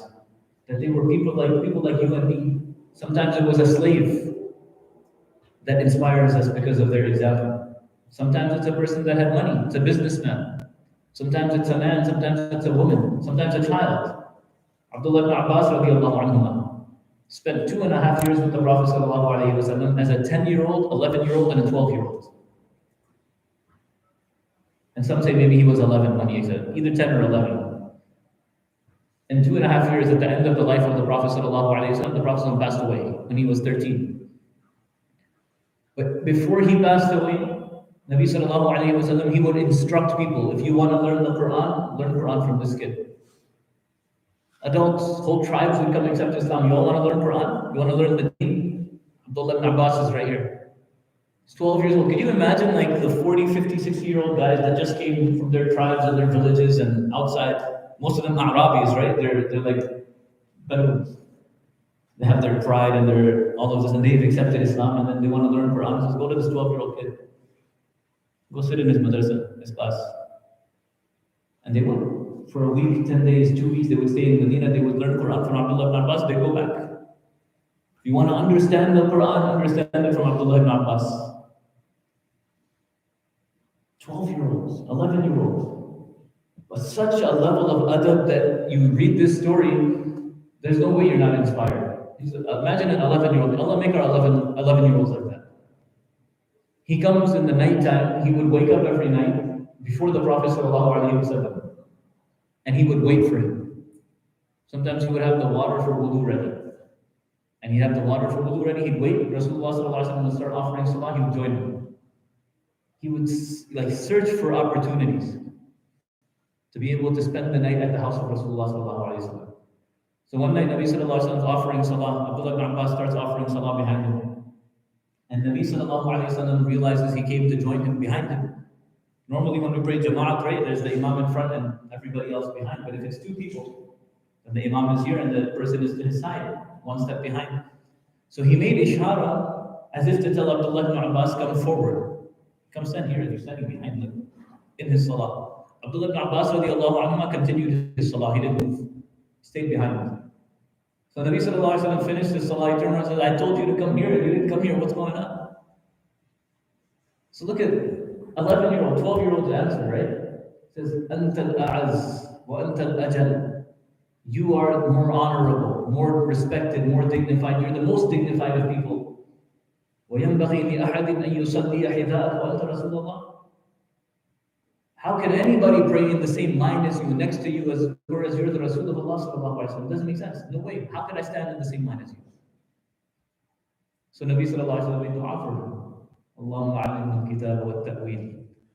That they were people like you and me. Sometimes it was a slave that inspires us because of their example. Sometimes it's a person that had money, it's a businessman. Sometimes it's a man, sometimes it's a woman, sometimes a child. Abdullah ibn Abbas radiallahu anhuma spent 2.5 years with the Prophet sallallahu alaihi wasallam as a 10-year-old, 11-year-old, and a 12-year-old. And some say maybe he was 11 when he said, either 10 or 11. In 2.5 years, at the end of the life of the Prophet sallallahu alaihi wasallam, the Prophet passed away when he was 13. But before he passed away, Nabi sallallahu alaihi wasallam, he would instruct people, if you want to learn the Quran from this kid. Adults, whole tribes would come accept Islam. You all want to learn Quran? You want to learn the deen? Abdullah ibn Abbas is right here. He's 12 years old. Can you imagine like the 40, 50, 60-year-old guys that just came from their tribes and their villages and outside? Most of them Arabis, right? They're like Bedouins. They have their pride and all of this, and they've accepted Islam, and then they want to learn Quran. Just go to this 12-year-old kid. Go sit in his madrasa, his class. And they would. For a week, 10 days, 2 weeks, they would stay in Medina, they would learn Quran from Abdullah ibn Abbas, they go back. If you want to understand the Quran, understand it from Abdullah ibn Abbas. 12-year-olds, 11-year-olds. But such a level of adab that you read this story, there's no way you're not inspired. Imagine an 11-year-old. Allah make our 11-year-olds like that. He comes in the nighttime, he would wake up every night before the Prophet ﷺ, and he would wait for him. Sometimes he would have the water for wudu ready. And he'd have the water for wudu ready, he'd wait, Rasulullah ﷺ would start offering salah, he would join him. He would search for opportunities to be able to spend the night at the house of Rasulullah ﷺ. So one night Nabi Sallallahu Alaihi Wasallam is offering salah, Abdullah ibn Abbas starts offering salah behind him. And Nabi Sallallahu Alaihi Wasallam realizes he came to join him behind him. Normally when we pray Jama'at, right, there's the Imam in front and everybody else behind. But if it's two people, then the Imam is here and the person is to his side, one step behind. So he made ishara as if to tell Abdullah ibn Abbas, come forward. Come stand here, and you're standing behind him in his salah. Abdullah ibn Abbas radiallahu anhu continued his salah, he didn't move. He stayed behind him. So Nabi Sallallahu Alaihi Wasallam finished his salah, he turned around and said, I told you to come here, you didn't come here, what's going on? So look at 11-year-old, 12-year-old answer, right? It says, أَنْتَ الْأَعَزْ وَأَنْتَ الْأَجَلْ. You are more honorable, more respected, more dignified. You're the most dignified of people. وَيَنْبَغِي لِأَحَدٍ أَن يُصَلِّيَ حِذَاءَكَ وَأَنْتَ رَسُولُ اللَّهِ. How can anybody pray in the same line as you, next to you, as you're the Rasul of Allah sallallahu alaihi wasallam? It doesn't make sense. No way. How can I stand in the same line as you? So Nabi sallallahu alaihi wasallam made dua for him. Allahumma alimna al-kitab wa at-ta'wil.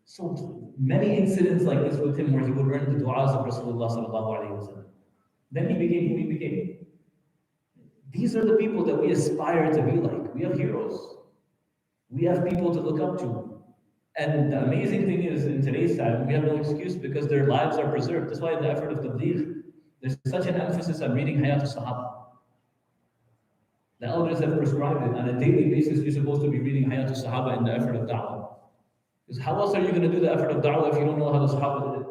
So many incidents like this with him where he would learn the du'as of Rasulullah sallallahu alaihi wasallam. Then he became who he became. These are the people that we aspire to be like. We have heroes. We have people to look up to. And the amazing thing is, in today's time, we have no excuse because their lives are preserved. That's why in the effort of tabligh, there's such an emphasis on reading Hayat al-Sahaba. The elders have prescribed it. On a daily basis, you're supposed to be reading Hayat al-Sahaba in the effort of da'wah. Because how else are you going to do the effort of da'wah if you don't know how the Sahaba did it?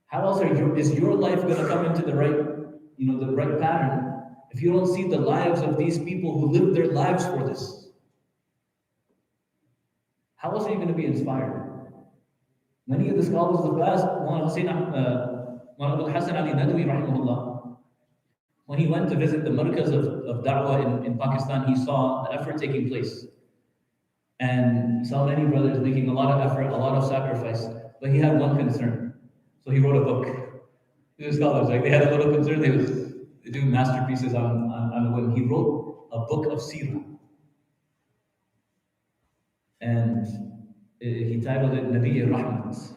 How else is your life going to come into the right pattern if you don't see the lives of these people who lived their lives for this? How else are you going to be inspired? Many of the scholars of the past, Muhammad Hassan Ali Nadwi, rahimahullah, when he went to visit the markaz of da'wah in Pakistan, he saw the effort taking place. And he saw many brothers making a lot of effort, a lot of sacrifice, but he had one concern. So he wrote a book. These scholars, they had a little concern, they do masterpieces on a whim. He wrote a book of seerah. And he titled it Nabi Rahmat,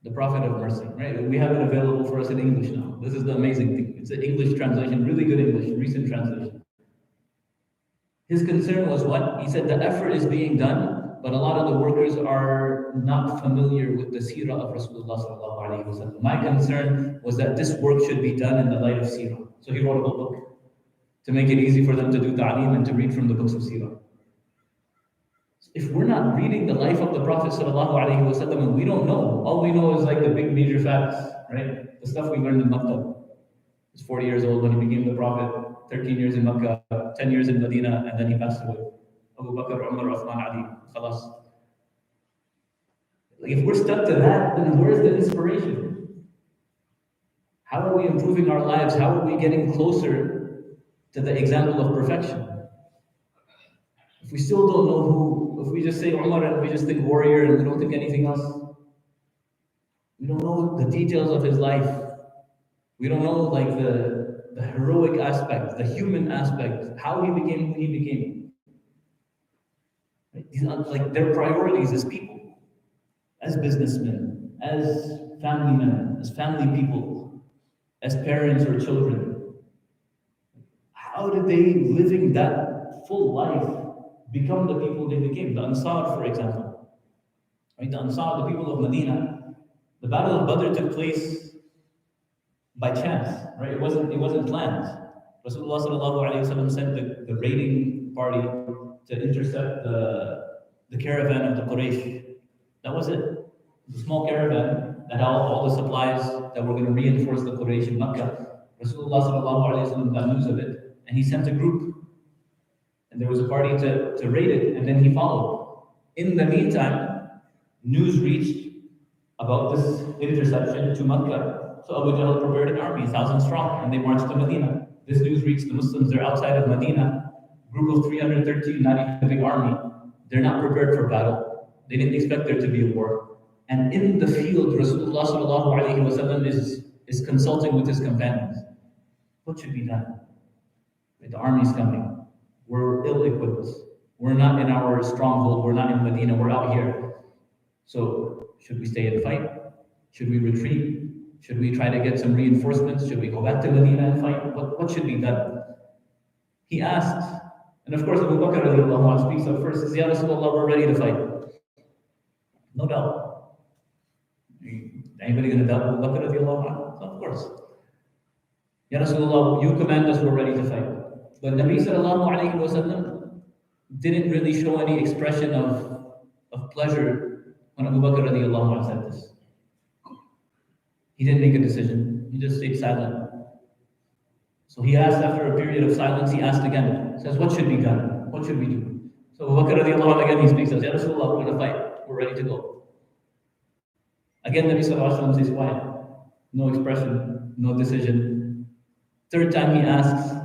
the Prophet of Mercy. Right? We have it available for us in English now. This is the amazing thing. It's an English translation, really good English, recent translation. His concern was what? He said the effort is being done, but a lot of the workers are not familiar with the seerah of Rasulullah sallallahu alaihi wasallam. My concern was that this work should be done in the light of seerah. So he wrote a book to make it easy for them to do ta'aleem and to read from the books of seerah. If we're not reading the life of the Prophet sallallahu alaihi wasallam and we don't know, all we know is like the big major facts, right? The stuff we learned in Makkah. He's 40 years old when he became the Prophet, 13 years in Makkah, 10 years in Medina, and then he passed away. Abu Bakr, Umar, Uthman, Ali, khalas. Like if we're stuck to that, then where's the inspiration? How are we improving our lives? How are we getting closer to the example of perfection? If we still don't know who, if we just say Umar and we just think warrior and we don't think anything else, we don't know the details of his life. We don't know like the heroic aspect, the human aspect, how he became who he became. Right? These are like their priorities as people, as businessmen, as family men, as family people, as parents or children. How did they, living that full life, become the people they became? The Ansar, for example. Right? The Ansar, the people of Medina, the Battle of Badr took place by chance, right? It wasn't planned. Rasulullah sallallahu alaihi wasallam sent the raiding party to intercept the caravan of the Quraysh. That was it. The small caravan that had all the supplies that were going to reinforce the Quraysh in Makkah. Rasulullah sallallahu alaihi wasallam got news of it, and he sent a group, and there was a party to raid it, and then he followed. In the meantime, news reached about this interception to Makkah. So Abu Jahl prepared an army, 1,000 strong, and they marched to Medina. This news reached the Muslims. They're outside of Medina. Group of 313, not even a big army. They're not prepared for battle. They didn't expect there to be a war. And in the field, Rasulullah sallallahu alaihi wasallam is consulting with his companions. What should be done? The army's coming. We're ill-equipped. We're not in our stronghold. We're not in Medina. We're out here. So should we stay and fight? Should we retreat? Should we try to get some reinforcements? Should we go back to Medina and fight? What should be done? He asked, and of course Abu Bakr radiallahu anhu speaks up first, says, Ya Rasulullah, we're ready to fight. No doubt. Anybody going to doubt Abu Bakr radiallahu anhu? Of course. Ya Rasulullah, you command us, we're ready to fight. But Nabi sallallahu alayhi wa sallam didn't really show any expression of pleasure when Abu Bakr radiallahu anhu said this. He didn't make a decision. He just stayed silent. So he asked after a period of silence, he asked again. He says, what should be done? What should we do? So Abu Bakr radiallahu anhu again, he speaks, says, Ya Rasulullah, we're going to fight. We're ready to go. Again, Nabi sallallahu alayhi wa sallam stays quiet. No expression, no decision. Third time he asks,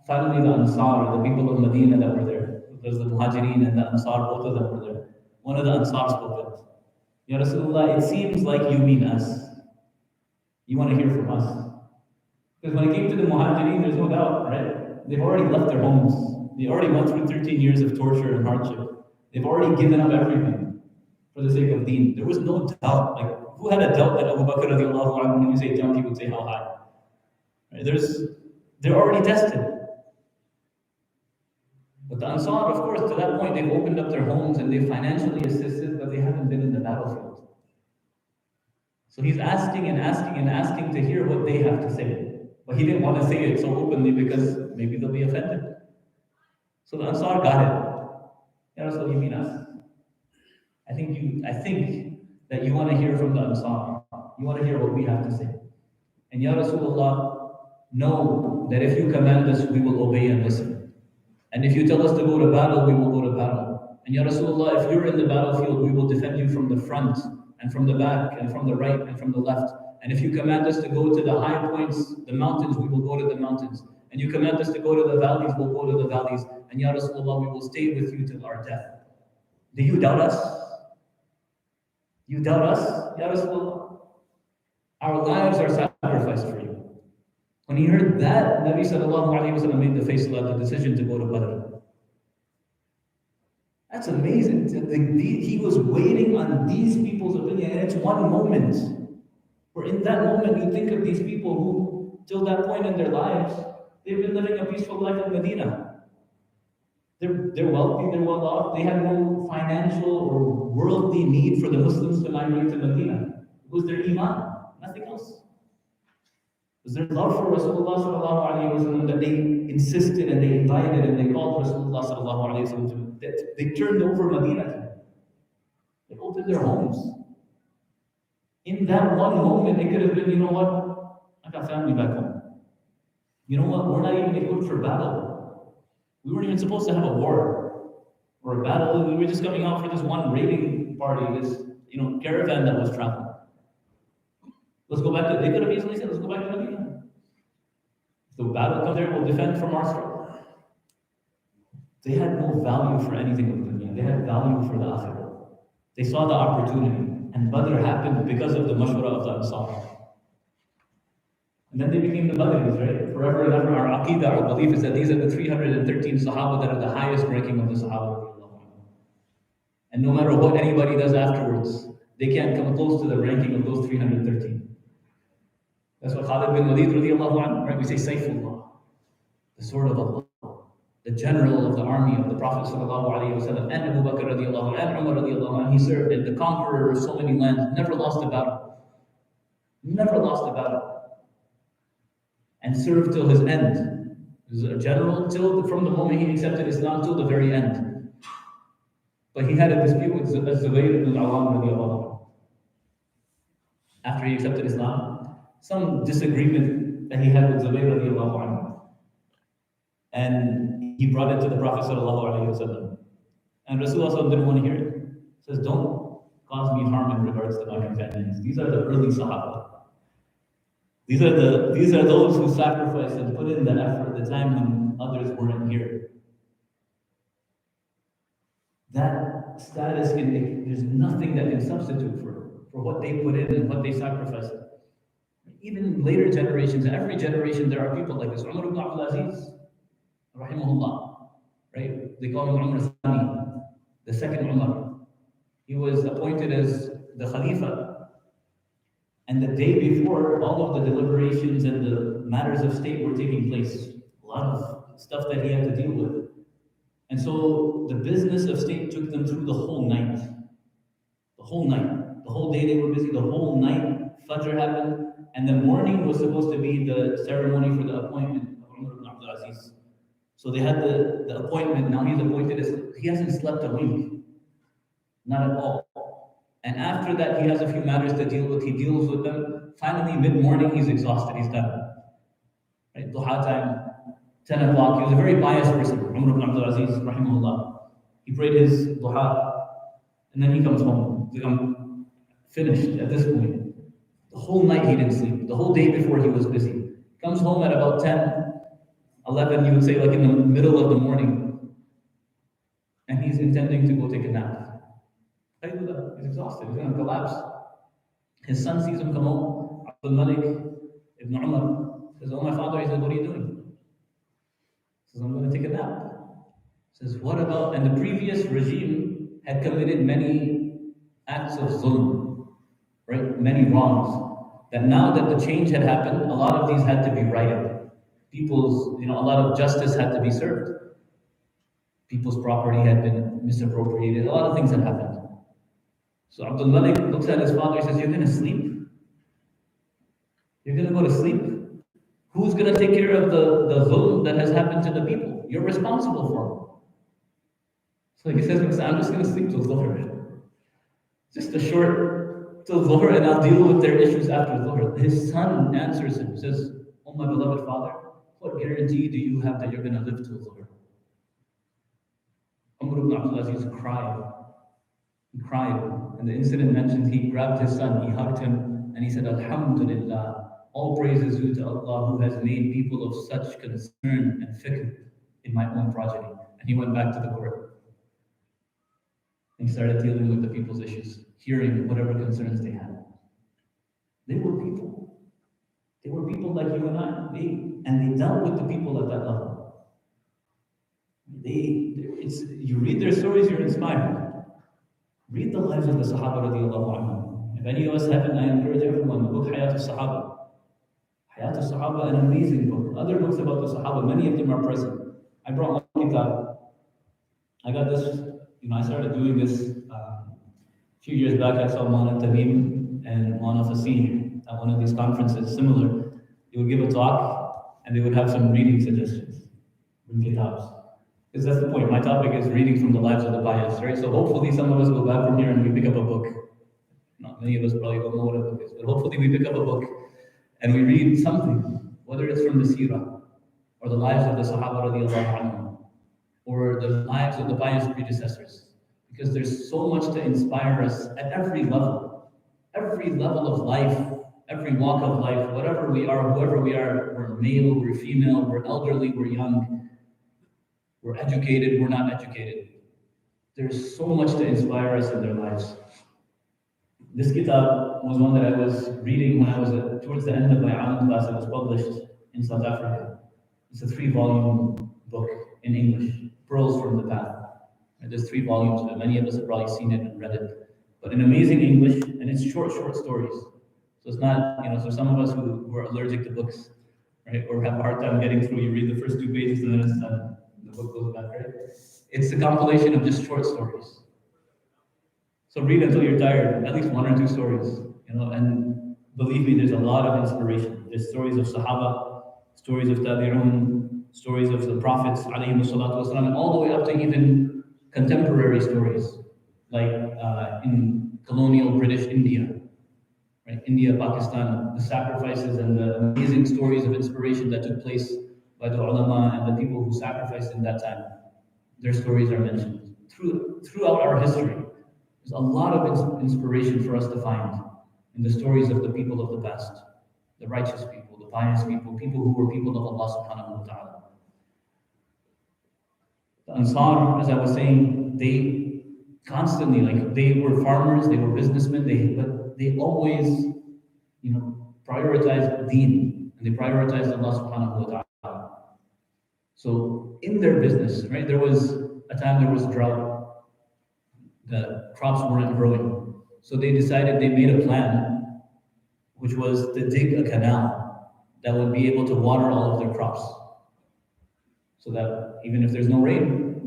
finally the Ansar, the people of Medina that were there. There's the Muhajirin and the Ansar, both of them were there. One of the Ansar spoke up. Ya Rasulullah, it seems like you mean us. You want to hear from us. Because when it came to the Muhajirin, there's no doubt, right? They've already left their homes. They already went through 13 years of torture and hardship. They've already given up everything for the sake of deen. There was no doubt. Like, who had a doubt that Abu Bakr radiallahu anhu, when you say down, he would say how high? Right? They're already tested. But the Ansar, of course, to that point, they've opened up their homes and they've financially assisted, but they haven't been in the battlefield. So he's asking and asking and asking to hear what they have to say. But he didn't want to say it so openly because maybe they'll be offended. So the Ansar got it. Ya Rasul, you mean us? I think that you want to hear from the Ansar. You want to hear what we have to say. And Ya Rasulullah, know that if you command us, we will obey and listen. And if you tell us to go to battle, we will go to battle. And Ya Rasulullah, if you're in the battlefield, we will defend you from the front and from the back and from the right and from the left. And if you command us to go to the high points, the mountains, we will go to the mountains. And you command us to go to the valleys, we'll go to the valleys. And Ya Rasulullah, we will stay with you till our death. Do you doubt us? You doubt us, Ya Rasulullah? Our lives are sacrificed for you. When he heard that, Nabi sallallahu alayhi wa sallam made the Faisal, the decision to go to Badr. That's amazing. He was waiting on these people's opinion, and it's one moment. Where in that moment you think of these people who, till that point in their lives, they've been living a peaceful life in Medina. They're wealthy, they're well off, they had no financial or worldly need for the Muslims to migrate to Medina. It was their iman, nothing else. It was their love for Rasulullah sallallahu alayhi wa sallam that they insisted and they invited and they called Rasulullah sallallahu alayhi wa sallam to, that they turned over Medina to them. They opened their homes. In that one moment, it could have been, you know what? I got family back home. You know what? We're not even equipped for battle. We weren't even supposed to have a war or a battle. We were just coming out for this one raiding party, this caravan that was traveling. Let's go back to. They could have easily said, "Let's go back to Medina." If the battle comes there, we'll defend from our strength. They had no value for anything of dunya. They had value for the akhirah. They saw the opportunity. And Badr happened because of the mashwara of the Ansar. And then they became the Badris, right? Forever and ever, our aqidah, our belief is that these are the 313 Sahaba that are the highest ranking of the Sahaba. And no matter what anybody does afterwards, they can't come close to the ranking of those 313. That's what Khalid bin Walid radiallahu anhu, right? We say Sayfullah, the sword of Allah. The general of the army of the Prophet sallallahu alaihi wasallam, and Abu Bakr radiallahu anhu, and Umar radiallahu anhu, he served, and the conqueror of so many lands, never lost a battle. Never lost a battle. And served till his end. He was a general from the moment he accepted Islam till the very end. But he had a dispute with Zubayr ibn al-Awwam radiallahu anhu. After he accepted Islam, some disagreement that he had with Zubayr radiallahu anhu. And he brought it to the Prophet sallallahu alaihi wasallam, and Rasulullah didn't want to hear it. He says, "Don't cause me harm in regards to my companions. These are the early Sahaba. These are those who sacrificed and put in the effort, the time when others weren't here. That status there's nothing that can substitute for what they put in and what they sacrificed. Even later generations, in every generation, there are people like this. Umar ibn Abdul Aziz, rahimahullah, right? They call him Umar Thani, the second Umar. He was appointed as the Khalifa. And the day before, all of the deliberations and the matters of state were taking place. A lot of stuff that he had to deal with. And so the business of state took them through the whole night. The whole night. The whole day they were busy. The whole night, Fajr happened. And the morning was supposed to be the ceremony for the appointment of Umar ibn Abdul Aziz. So they had the appointment. Now he's appointed as, he hasn't slept a week. Not at all. And after that, he has a few matters to deal with. He deals with them. Finally, mid-morning, he's exhausted. He's done. Right? Duha time, 10 o'clock. He was a very pious person. Umar ibn Abdul Aziz, rahimahullah. He prayed his duha, and then he comes home. He's like, I'm finished at this point. The whole night he didn't sleep. The whole day before he was busy. Comes home at about 10, 11, you would say, like in the middle of the morning. And he's intending to go take a nap. He's exhausted, he's going to collapse. His son sees him come home, Abdul Malik ibn Umar, says, "Oh, my father." He says, "What are you doing?" He says, "I'm going to take a nap." He says, "What about," and the previous regime had committed many acts of zulm, right? Many wrongs. That now that the change had happened, a lot of these had to be righted. People's, a lot of justice had to be served. People's property had been misappropriated. A lot of things had happened. So Abdul Malik looks at his father and says, "You're going to sleep? You're going to go to sleep? Who's going to take care of the zulm that has happened to the people? You're responsible for it." So he says, "I'm just going to sleep till Dhuhr. Just a short till Dhuhr, and I'll deal with their issues after Dhuhr." His son answers him, says, "Oh, my beloved father, what guarantee do you have that you're going to live till Dhuhr?" Umar ibn Abdul Aziz cried. He cried. And the incident mentioned, he grabbed his son, he hugged him, and he said, "Alhamdulillah, all praise is due to Allah who has made people of such concern and fikr in my own progeny." And he went back to the court. And he started dealing with the people's issues, hearing whatever concerns they had. They were people. They were people like you and I. And they dealt with the people at that level. You read their stories, you're inspired. Read the lives of the Sahaba radiallahu anhum. If any of us haven't, I encourage everyone, the book Hayat al-Sahaba. Hayat al-Sahaba, an amazing book. Other books about the Sahaba, many of them are present. I brought one kitab. I got this, I started doing this a few years back. I saw Mana Tamim and Mana Fasih at one of these conferences, similar. They would give a talk and they would have some reading suggestions from kitabs. Because that's the point. My topic is reading from the lives of the pious, right? So hopefully some of us go back from here and we pick up a book. Not many of us probably don't know what a book is, but hopefully we pick up a book and we read something, whether it's from the seerah or the lives of the Sahaba radiallahu anhum, or the lives of the pious predecessors. Because there's so much to inspire us at every level of life, every walk of life, whatever we are, whoever we are, we're male, we're female, we're elderly, we're young, we're educated, we're not educated. There's so much to inspire us in their lives. This kitab was one that I was reading when I was towards the end of my Alam class. It was published in South Africa. It's a 3-volume book in English, Pearls from the Path. And there's 3 volumes of it. Many of us have probably seen it and read it. But in amazing English, and it's short stories. So it's not, so some of us who are allergic to books, right, or have a hard time getting through, you read the first 2 pages and then it's done. The book goes back, right? It's a compilation of just short stories. So read until you're tired, at least 1 or 2 stories, and believe me, there's a lot of inspiration. There's stories of Sahaba, stories of Tabi'un, stories of the Prophets, alayhi salatu wasalam, and all the way up to even contemporary stories, like in colonial British India, right? India, Pakistan, the sacrifices and the amazing stories of inspiration that took place by the ulama and the people who sacrificed in that time. Their stories are mentioned throughout our history. There's a lot of inspiration for us to find in the stories of the people of the past, the righteous people, the pious people, people who were people of Allah subhanahu wa ta'ala. The Ansar, as I was saying, they constantly, they were farmers, they were businessmen, but they always, prioritized deen, and they prioritized Allah subhanahu wa ta'ala. So in their business, right, there was a time there was drought. The crops weren't growing. So they decided, they made a plan, which was to dig a canal that would be able to water all of their crops. So that even if there's no rain,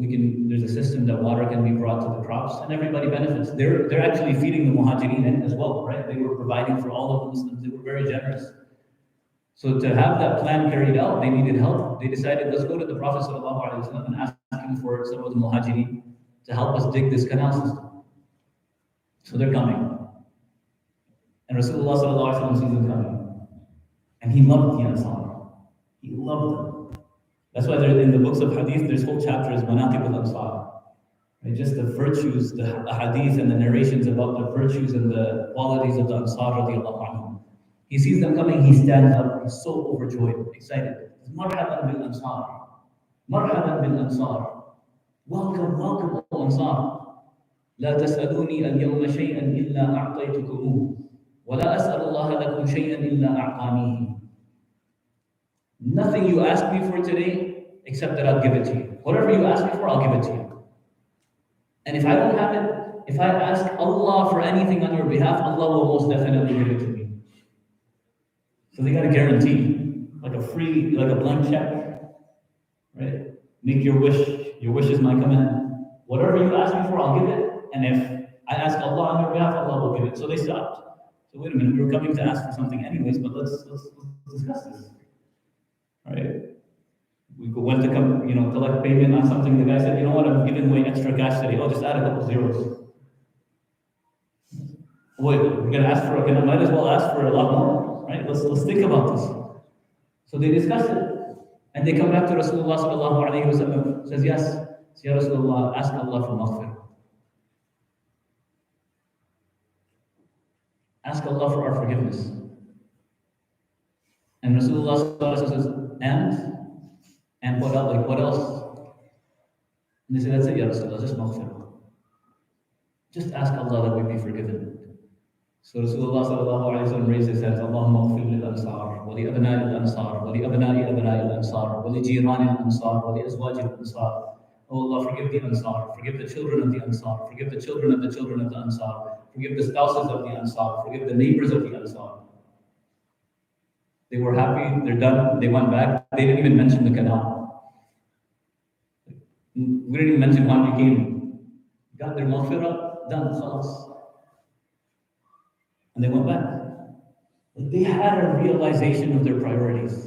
there's a system that water can be brought to the crops and everybody benefits. They're actually feeding the muhajirin as well, right? They were providing for all of the Muslims. They were very generous. So to have that plan carried out, they needed help. They decided, let's go to the Prophet ﷺ and ask him for some of the muhajirin to help us dig this canal system. So they're coming. And Rasulullah ﷺ sees them coming. And he loved the Ansar. He loved them. That's why in the books of hadith, there's whole chapters, Manaqib al-Ansar. Right? Just the virtues, the hadith and the narrations about the virtues and the qualities of the Ansar radiallahu anhum. He sees them coming, he stands up, he's so overjoyed, excited. Marhaban bil Ansar. Marhaban bil Ansar. Welcome, welcome, O Ansar. لا تسألوني اليوم شيئا إلا أعطيتكموه ولا أسأل الله لكم شيئا إلا أعطانيه. Nothing you ask me for today except that I'll give it to you. Whatever you ask me for, I'll give it to you. And if I don't have it, if I ask Allah for anything on your behalf, Allah will most definitely give it to me. So they got a guarantee, like a blank check, right? Make your wish. Your wish is my command. Whatever you ask me for, I'll give it. And if I ask Allah on your behalf, Allah will give it. So they stopped. So wait a minute, we were coming to ask for something anyways, but let's discuss this. Right? We went to collect payment on something. The guy said, you know what, I'm giving away extra cash today. Oh, just add a couple zeros. Wait, we're gonna ask for I might as well ask for a lot more, right? Let's think about this. So they discuss it. And they come back to Rasulullah sallallahu alayhi wa sallam, says, yes, Ya Rasulullah, ask Allah for maghfirah. Ask Allah for our forgiveness. And Rasulullah sallallahu alayhi wa sallam says, and what else? What else? And they say, that's it, Ya Rasulullah, just maghfirah. Just ask Allah that we be forgiven. So Rasulullah sallallahu alayhi wa sallam raised his hands, Allahumma ghfir lil ansar, wa li abna'i al ansar, wa li abna'i al ansar, wa li jirani al ansar, wa li azwaji al ansar. Oh Allah, forgive the Ansar, forgive the children of the Ansar, forgive the children of the children of the Ansar, forgive the spouses of the Ansar, forgive the neighbors of the Ansar. They were happy, they're done, they went back, they didn't even mention the canal. We didn't even mention how we came. Got their maghfirah, done, khalas. And they went back. They had a realization of their priorities.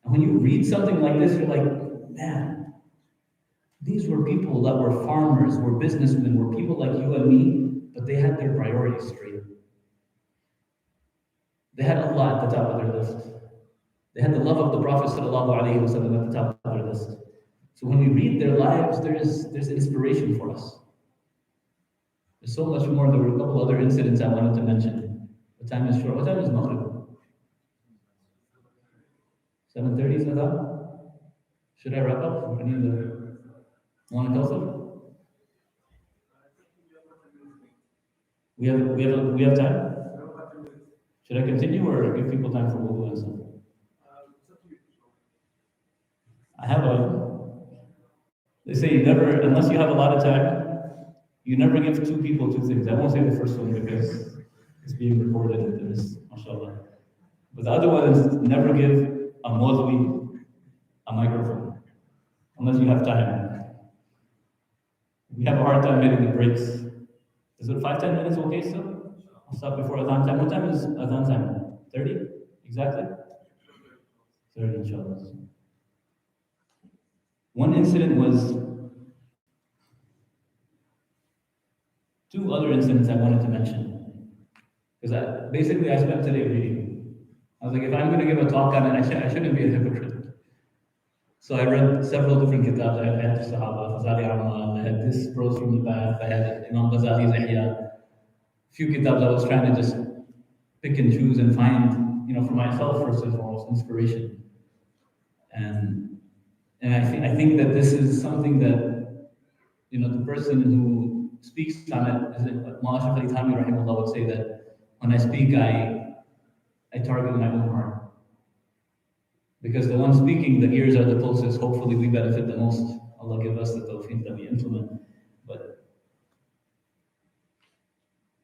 And when you read something like this, you're like, man, these were people that were farmers, were businessmen, were people like you and me, but they had their priorities straight. They had Allah at the top of their list. They had the love of the Prophet ﷺ at the top of their list. So when we read their lives, there's inspiration for us. There's so much more. There were a couple other incidents I wanted to mention. The time is short. What time is Maghrib? 7:30 is Adhan? Should I wrap up? I need to... Want to tell we have time? Should I continue or give people time for wudu and stuff? I have a... They say you never, unless you have a lot of time, you never give two people two things. I won't say the first one because it's being recorded and there's, mashallah. But the other one is never give a mawdwi a microphone, unless you have time. We have a hard time getting the breaks. Is it 5-10 minutes okay still? I'll stop before Adhan time. What time is Adhan time? 30? Exactly? 30, inshallah. One incident was... Two other incidents I wanted to mention. Because I spent today reading. I was like, if I'm going to give a talk on it, I shouldn't be a hypocrite. So I read several different kitabs. I had the Sahaba, Ghazali Amal, I had this Prose from the Path, I had Imam Ghazali's Ihya. Few kitabs I was trying to just pick and choose and find, for myself first and foremost, inspiration. And I think that this is something that, the person who speaks on it, is it Mawla Shaykh Ali Thami rahimahullah would say that when I speak, I target my own heart. Because the one speaking, the ears are the closest. Hopefully we benefit the most. Allah give us the tawfiq that we implement. But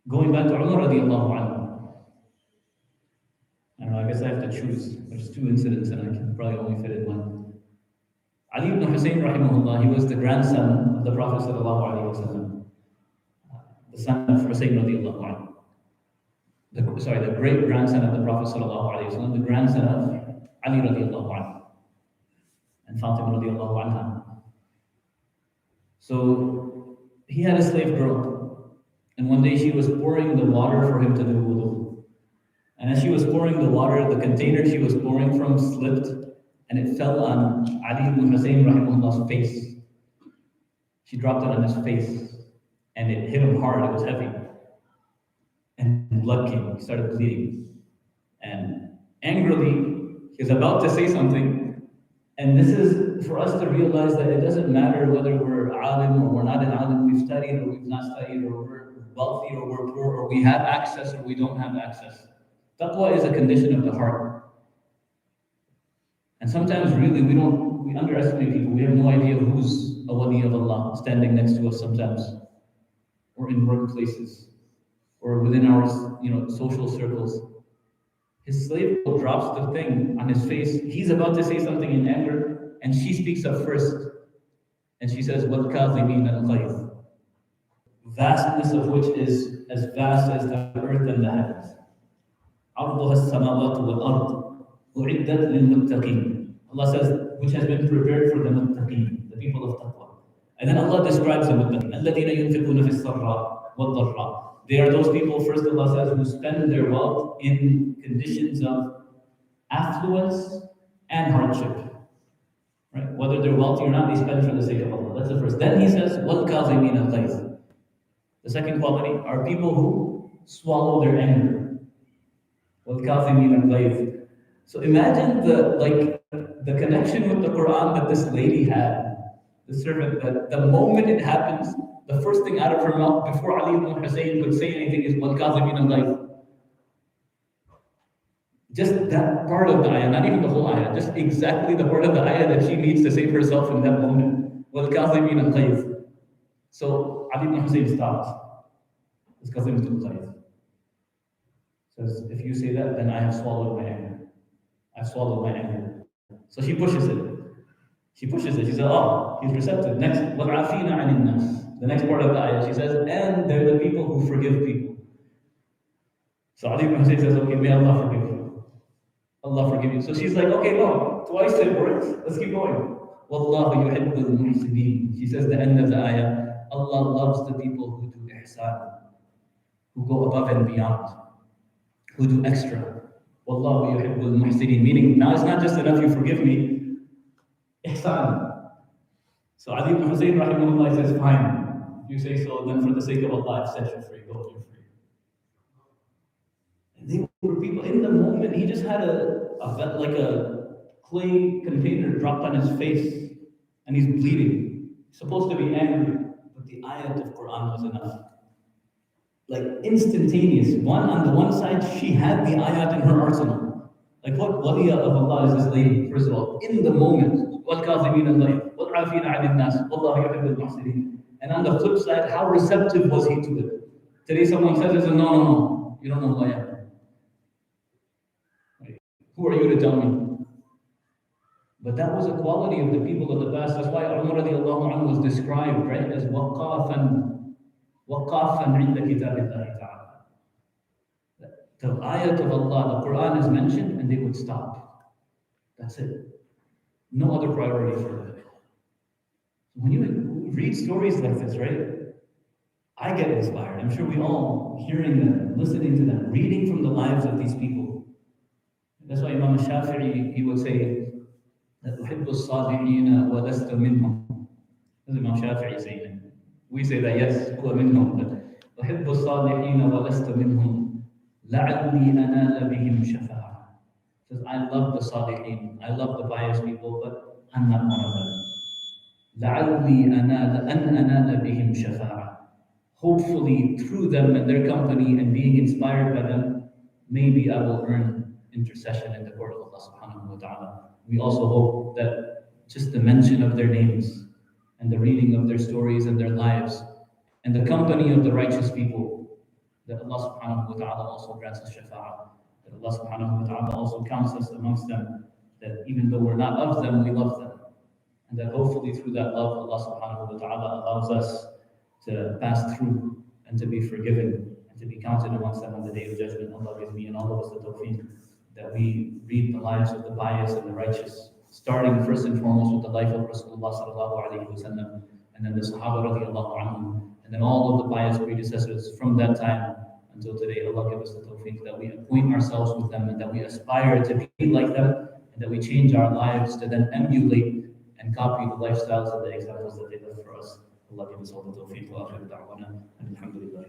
going back to Umar radiallahu anhu, I don't know, I guess I have to choose. There's two incidents and I can probably only fit in one. Ali ibn Hussein rahimahullah, he was the grandson of the Prophet sallallahu alaihi wasallam. The son of Hussein radiallahu anhu. The great grandson of the Prophet sallallahu alaihi wasallam, the grandson of Ali radiallahu anhu and Fatima radiallahu anha. So he had a slave girl, and one day she was pouring the water for him to do wudu. And as she was pouring the water, the container she was pouring from slipped, and it fell on Ali ibn Hussein rahimahullah's face. She dropped it on his face, and it hit him hard. It was heavy, and blood came. He started bleeding, and angrily he was about to say something. And this is for us to realize that it doesn't matter whether we're alim or we're not an alim, we've studied or we've not studied, or we're wealthy or we're poor, or we have access or we don't have access. Taqwa is a condition of the heart. And sometimes really we underestimate people. We have no idea who's a wali of Allah standing next to us sometimes, or in workplaces, or within our social circles. His slave girl drops the thing on his face. He's about to say something in anger, and she speaks up first. And she says, وَالْكَاظِمِينَ الْغَيْظَ. Vastness of which is as vast as the earth and the heavens. عَرْضُهَا السَّمَاوَاتُ وَالْأَرْضُ أُعِدَّتْ لِلْمُتَّقِينَ. Allah says, which has been prepared for the muttaqeen, the people of taqwa. And then Allah describes them with them. الَّذِينَ يُنْفِقُونَ فِي السَّرَّاءِ وَالضَّرَّاءِ. They are those people, first Allah says, who spend their wealth in conditions of affluence and hardship. Right? Whether they're wealthy or not, they spend for the sake of Allah. That's the first. Then he says, وَالْكَاظِمِينَ الْغَيْظَ. The second quality are people who swallow their anger. وَالْكَاظِمِينَ الْغَيْظَ. So imagine the connection with the Quran that this lady had, the servant, that the moment it happens, the first thing out of her mouth before Ali ibn Hussein could say anything is وَالْكَاظِمِينَ الْغَيْظَ. Just that part of the ayah, not even the whole ayah, just exactly the part of the ayah that she needs to save herself in that moment. وَالْكَاظِمِينَ الْغَيْظَ. So Ali ibn Hussein stopped. It's Qasim al says, if you say that, then I have swallowed my anger. I've swallowed my anger. So she pushes it. She pushes it. She says, oh, he's receptive. Next, وَالْعَافِينَ عَنِ النَّاسِ. The next part of the ayah, she says, and they're the people who forgive people. So Ali ibn Hussein says, okay, may Allah forgive you. Allah forgive you. So she's like, okay, no, twice it works. Let's keep going. وَاللَّهُ يُحِبُّ الْمُحْسِنِينَ. She says the end of the ayah, Allah loves the people who do ihsan, who go above and beyond, who do extra. وَاللَّهُ يُحِبُّ الْمُحْسِنِينَ. Meaning, now it's not just enough you forgive me, ihsan. So Ali ibn Hussein rahimahullah says, fine, if you say so, then for the sake of Allah, I've set you free, go, you're free. And they were people, in the moment, he just had like a clay container dropped on his face, and he's bleeding. He's supposed to be angry, but the ayat of Quran was enough. Like instantaneous. On the one side, she had the ayat in her arsenal. Like what waliya of Allah is this lady? First of all, in the moment, وَالْكَاظِمِينَ الْغَيْظَ وَالْعَافِينَ عَنِ النَّاسِ وَاللَّهُ يُحِبُّ الْمُحْسِنِينَ. And on the flip side, how receptive was he to it? Today someone says, no, you don't know who I am. Right? Who are you to tell me? But that was a quality of the people of the past. That's why Umar radiallahu anhu was described, right, as وَقَافًا عِنْدَ كِتَابِ اللَّهِ تَعَالَى. The ayat of Allah, the Quran is mentioned, and they would stop. That's it. No other priority for them. When you read stories like this, right, I get inspired. I'm sure we all, hearing them, listening to them, reading from the lives of these people. That's why Imam Shafi'i, he would say, أُحِبُّ الصَّالِحِينَ وَلَسْتَ مِنْهُمْ. That's Imam Shafi'i saying. We say that, yes, هو منهم, but أُحِبُّ الصَّالِحِينَ وَلَسْتَ مِنْهُمْ لَعَلِّي أَنَالَ بِهِمْ شَفَاعَةً. Says, I love the Salihin, I love the pious people, but I'm not one of them. لَعَلِّي أَنَالَ بِهِمْ شَفَاعَةً. Hopefully, through them and their company and being inspired by them, maybe I will earn intercession in the court of Allah subhanahu wa ta'ala. We also hope that just the mention of their names and the reading of their stories and their lives and the company of the righteous people, that Allah subhanahu wa ta'ala also grants us shafa'ah, that Allah subhanahu wa ta'ala also counts us amongst them, that even though we're not of them, we love them. And that hopefully through that love, Allah subhanahu wa ta'ala allows us to pass through and to be forgiven and to be counted amongst them on the day of judgment. Allah give me and all of us the tawfiq that we read the lives of the pious and the righteous, starting first and foremost with the life of Rasulullah sallallahu alaihi wasallam, and then the Sahaba radiallahu anhum, and then all of the pious predecessors from that time until today. Allah give us the tawfiq that we acquaint ourselves with them and that we aspire to be like them, and that we change our lives to then emulate and copy the lifestyles and the examples that they left for us. Allah give us all the tawfiq wa akhir da'wana, and alhamdulillah.